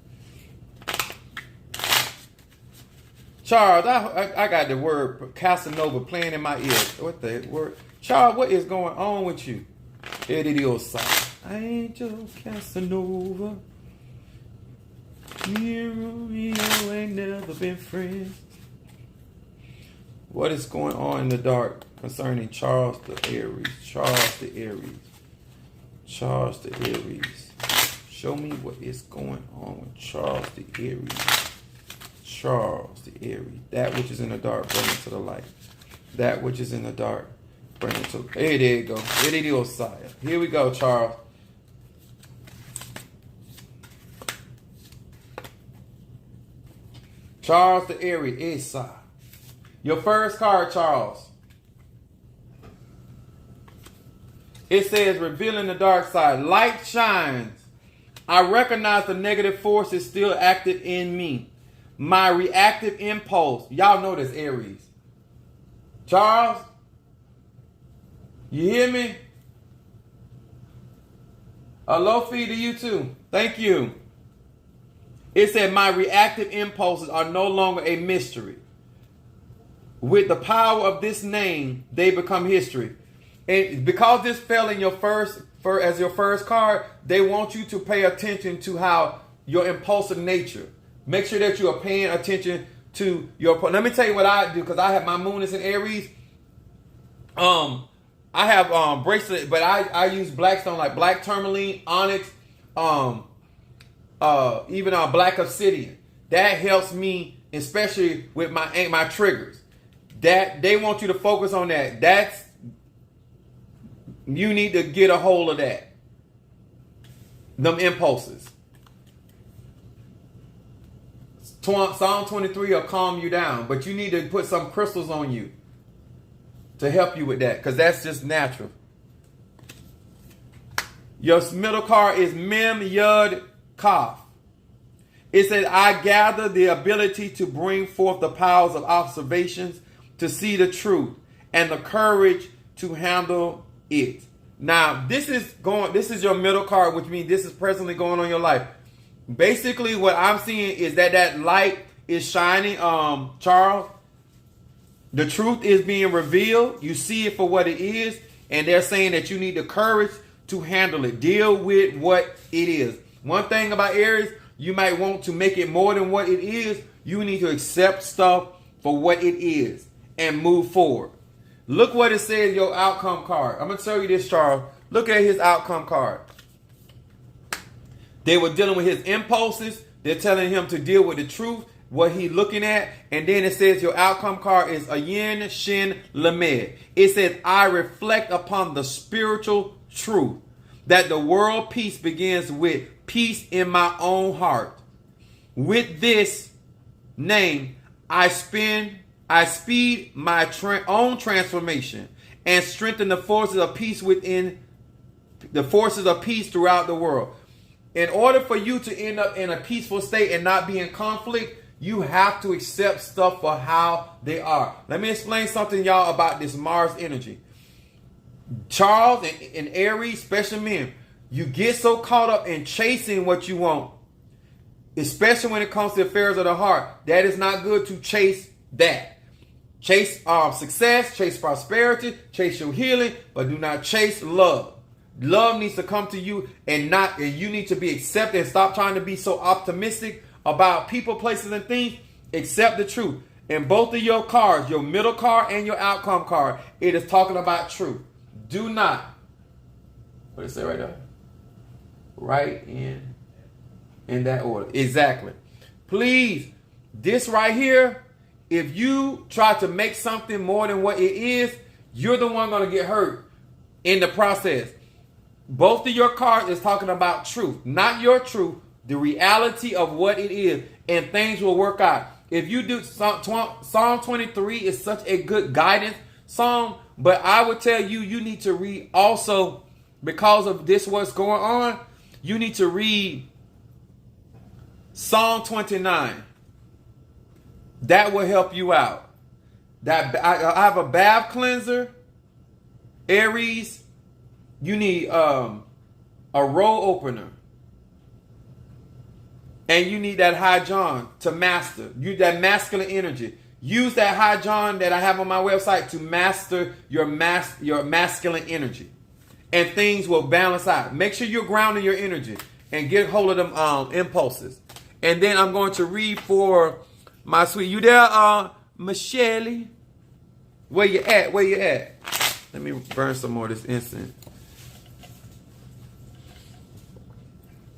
Charles, I got the word Casanova playing in my ear. What the word? Charles, what is going on with you? Eddie Diosa. Angel Casanova. Me and Romeo ain't never been friends. What is going on in the dark concerning Charles the Aries? Charles the Aries. Charles the Aries. Show me what is going on with Charles the Aries. Charles the Aries. That which is in the dark, bring it to the light. That which is in the dark, bring it to. Hey, there you go. Here we go, Charles. Charles the Aries. Esa. Your first card, Charles. It says, revealing the dark side. Light shines. I recognize the negative force is still active in me. My reactive impulse. Y'all know this, Aries. Charles, you hear me? Alofi to you too. Thank you. It said, my reactive impulses are no longer a mystery. With the power of this name, they become history. And because this fell in your as your first card, they want you to pay attention to how your impulsive nature. Make sure that you are paying attention to your. Let me tell you what I do, because I have my moon is in Aries. I have bracelet, but I use black stone like black tourmaline, onyx, even black obsidian. That helps me, especially with my triggers. That they want you to focus on that. You need to get a hold of that. Them impulses. Psalm 23 will calm you down, but you need to put some crystals on you to help you with that, because that's just natural. Your middle card is Mem Yud Kaf. It says, I gather the ability to bring forth the powers of observations to see the truth and the courage to handle it. Now, this is your middle card, which means this is presently going on in your life. Basically, what I'm seeing is that light is shining, Charles. The truth is being revealed. You see it for what it is, and they're saying that you need the courage to handle it. Deal with what it is. One thing about Aries, you might want to make it more than what it is. You need to accept stuff for what it is and move forward. Look what it says, your outcome card. I'm going to tell you this, Charles. Look at his outcome card. They were dealing with his impulses. They're telling him to deal with the truth, what he's looking at. And then it says your outcome card is Ayin Shin Lamed. It says, I reflect upon the spiritual truth that the world peace begins with peace in my own heart. With this name, I speed my own transformation and strengthen the forces of peace within the forces of peace throughout the world. In order for you to end up in a peaceful state and not be in conflict, you have to accept stuff for how they are. Let me explain something, y'all, about this Mars energy. Charles and Aries, special men, you get so caught up in chasing what you want, especially when it comes to affairs of the heart. That is not good to chase that. Chase success, chase prosperity, chase your healing, but do not chase love. Love needs to come to you, and you need to be accepted and stop trying to be so optimistic about people, places, and things. Accept the truth. In both of your cards, your middle card and your outcome card, it is talking about truth. Do not, what did it say right there? Right in that order. Exactly. Please, this right here, if you try to make something more than what it is, you're the one going to get hurt in the process. Both of your cards is talking about truth, not your truth, the reality of what it is, and things will work out. If you do, Psalm 23 is such a good guidance psalm, but I would tell you, you need to read also, because of this what's going on, you need to read Psalm 29. That will help you out. That I have a bath cleanser, Aries. You need a roll opener. And you need that high John to master. You that masculine energy. Use that high John that I have on my website to master your masculine energy. And things will balance out. Make sure you're grounding your energy and get hold of them impulses. And then I'm going to read for my sweet. You there, Michelle? Where you at? Where you at? Let me burn some more of this incense.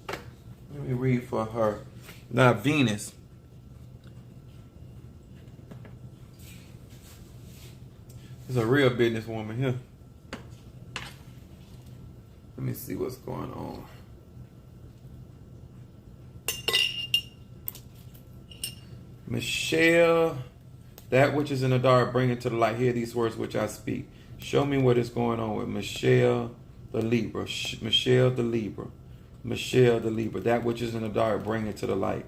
Let me read for her. Now, Venus. There's a real businesswoman here. Let me see what's going on. Michelle, that which is in the dark, bring it to the light. Hear these words which I speak. Show me what is going on with Michelle the Libra. Michelle the Libra. Michelle the Libra. That which is in the dark, bring it to the light.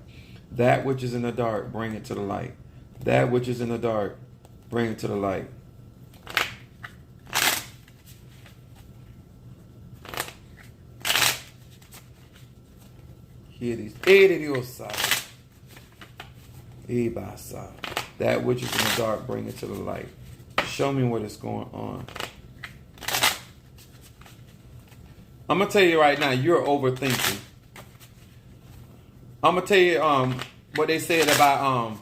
That which is in the dark, bring it to the light. That which is in the dark, bring it to the light. Hear these. That which is in the dark, bring it to the light. Show me what is going on. I'm going to tell you right now, you're overthinking. I'm going to tell you what they said about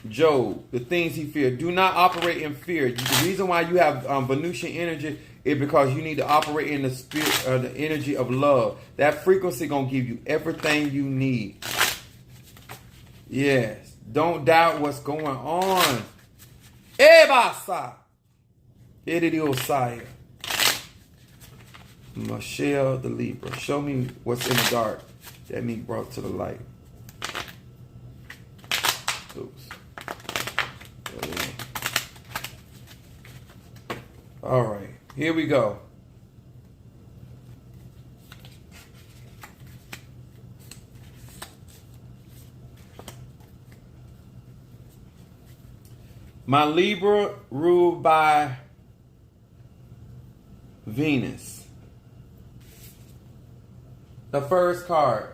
Job, the things he feared. Do not operate in fear. The reason why you have Venusian energy is because you need to operate in the spirit, the energy of love. That frequency going to give you everything you need. Yes. Don't doubt what's going on. Ebasa. Ediosaya. Michelle the Libra. Show me what's in the dark that me brought to the light. Oops. All right. Here we go. My Libra ruled by Venus. The first card.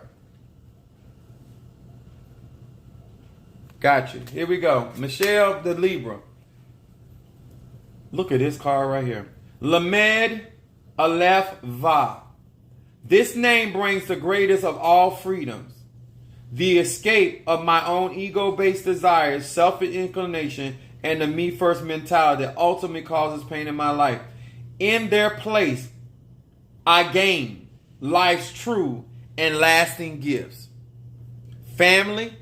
Got you. Here we go. Michelle the Libra. Look at this card right here. Lamed Aleph Va. This name brings the greatest of all freedoms. The escape of my own ego-based desires, selfish inclination, and the me first mentality that ultimately causes pain in my life. In their place, I gain life's true and lasting gifts. Family,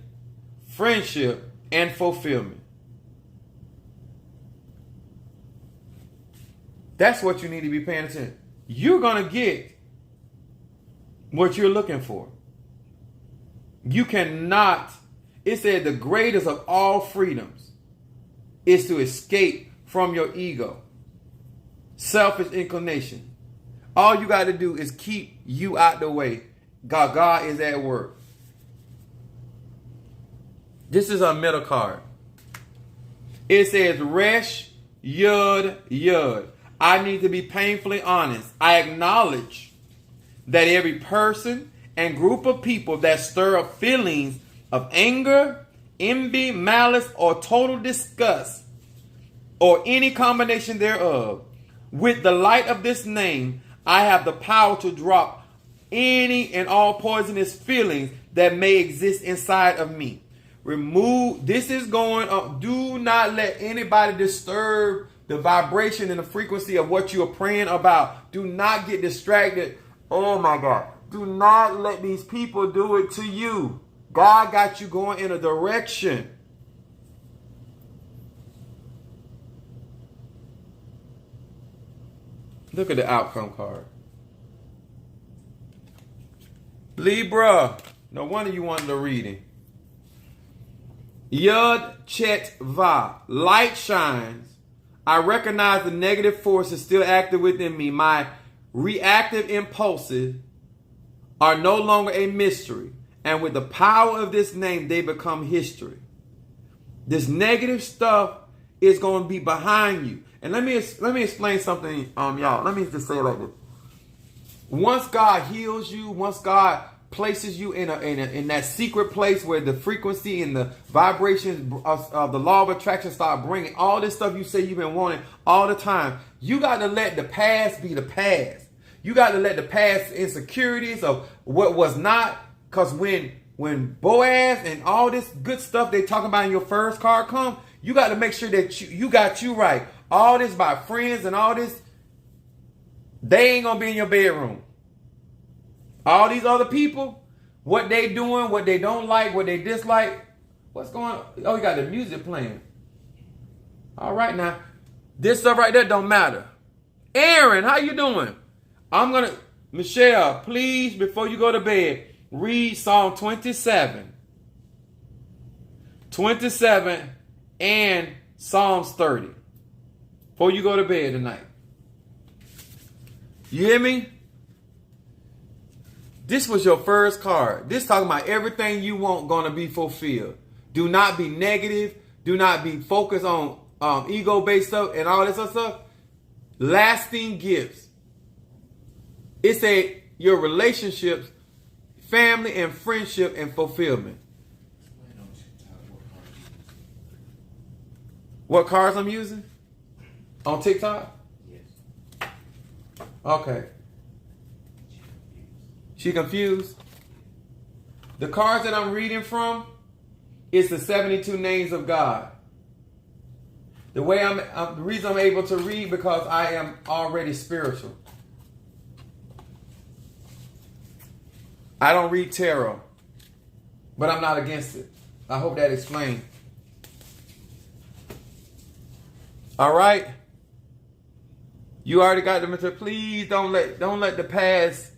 friendship, and fulfillment. That's what you need to be paying attention. You're going to get what you're looking for. You cannot, it said the greatest of all freedoms is to escape from your ego, selfish inclination. All you got to do is keep you out the way. God is at work. This is a middle card. It says Resh Yud Yud. I need to be painfully honest. I acknowledge that every person and group of people that stir up feelings of anger, envy, malice, or total disgust, or any combination thereof, with the light of this name, I have the power to drop any and all poisonous feelings that may exist inside of me. Remove, this is going on. Do not let anybody disturb the vibration and the frequency of what you're praying about. Do not get distracted. Oh my God. Do not let these people do it to you. God got you going in a direction. Look at the outcome card. Libra. No wonder you wanted the reading. Yud Chet Va. Light shines. I recognize the negative force is still active within me. My reactive impulses are no longer a mystery. And with the power of this name, they become history. This negative stuff is going to be behind you. And let me explain something, y'all. Let me just say it like this. Once God heals you, once God places you in that secret place where the frequency and the vibrations of the law of attraction start bringing all this stuff you say you've been wanting all the time. You got to let the past be the past. You got to let the past insecurities of what was not, because when Boaz and all this good stuff they talking about in your first card come, you got to make sure that you got you right. All this about friends and all this, they ain't gonna be in your bedroom. All these other people, what they doing, what they don't like, what they dislike, what's going on? Oh, you got the music playing. All right, now, this stuff right there don't matter. Aaron, how you doing? Michelle, please, before you go to bed, read Psalm 27. 27 and Psalms 30. Before you go to bed tonight. You hear me? This was your first card. This talking about everything you want gonna be fulfilled. Do not be negative. Do not be focused on ego-based stuff and all this other stuff. Lasting gifts. It said your relationships, family and friendship and fulfillment. What cards I'm using? On TikTok? Yes. Okay. She confused? The cards that I'm reading from is the 72 names of God. The reason I'm able to read because I am already spiritual. I don't read tarot, but I'm not against it. I hope that explains. All right. You already got the message. Please don't let the past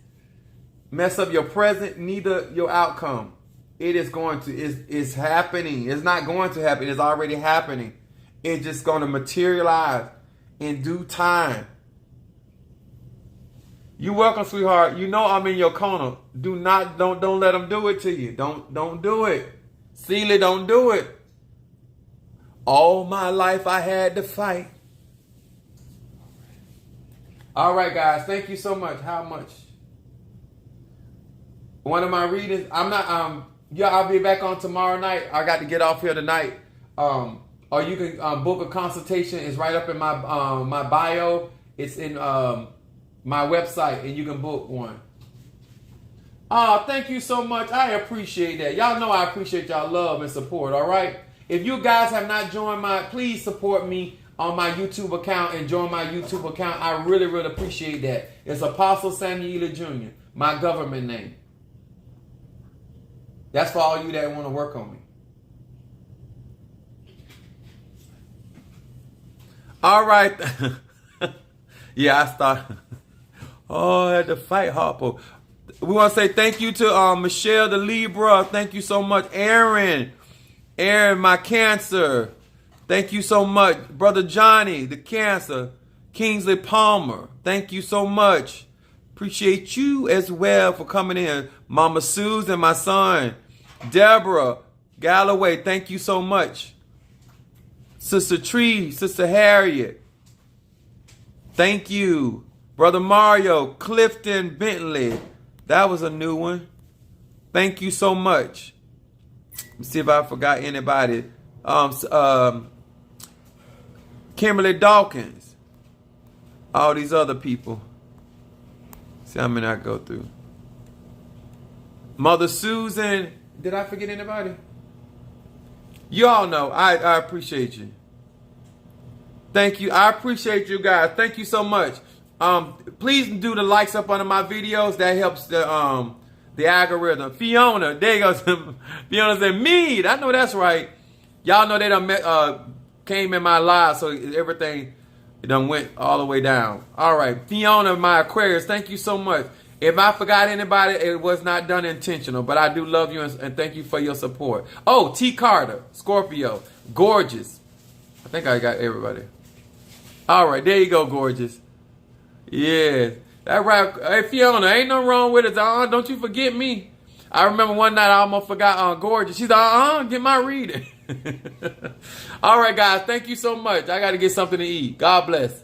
mess up your present, neither your outcome. It is going to, it's happening. It's not going to happen. It's already happening. It's just going to materialize in due time. You're welcome, sweetheart. You know I'm in your corner. Don't let them do it to you. Don't do it. Celia, don't do it. All my life I had to fight. All right, guys. Thank you so much. How much? One of my readings. I'll be back on tomorrow night. I got to get off here tonight. Or you can book a consultation. It's right up in my my bio. It's in my website, and you can book one. Oh, thank you so much. I appreciate that. Y'all know I appreciate y'all love and support. All right. If you guys have not joined please support me on my YouTube account and join my YouTube account. I really, really appreciate that. It's Apostle Samuel Jr., my government name. That's for all you that want to work on me. All right. Yeah, I started. Oh, I had to fight Harper. We want to say thank you to Michelle the Libra. Thank you so much. Aaron, my Cancer. Thank you so much. Brother Johnny, the Cancer. Kingsley Palmer. Thank you so much. Appreciate you as well for coming in. Mama Susan, my son. Deborah Galloway, thank you so much. Sister Tree, Sister Harriet. Thank you. Brother Mario, Clifton Bentley. That was a new one. Thank you so much. Let me see if I forgot anybody. Kimberly Dawkins. All these other people. See how many I go through. Mother Susan. Did I forget anybody? You all know. I appreciate you. Thank you. I appreciate you guys. Thank you so much. Please do the likes up under my videos. That helps the algorithm. Fiona, there you go. Fiona said, Mead. I know that's right. Y'all know they done came in my live, so everything done went all the way down. All right. Fiona, my Aquarius, thank you so much. If I forgot anybody, it was not done intentional, but I do love you and thank you for your support. Oh, T. Carter, Scorpio, gorgeous. I think I got everybody. All right, there you go, gorgeous. Yeah, that right. Hey, Fiona, ain't no wrong with it. Don't you forget me. I remember one night I almost forgot gorgeous. She's like, get my reading. All right, guys, thank you so much. I got to get something to eat. God bless.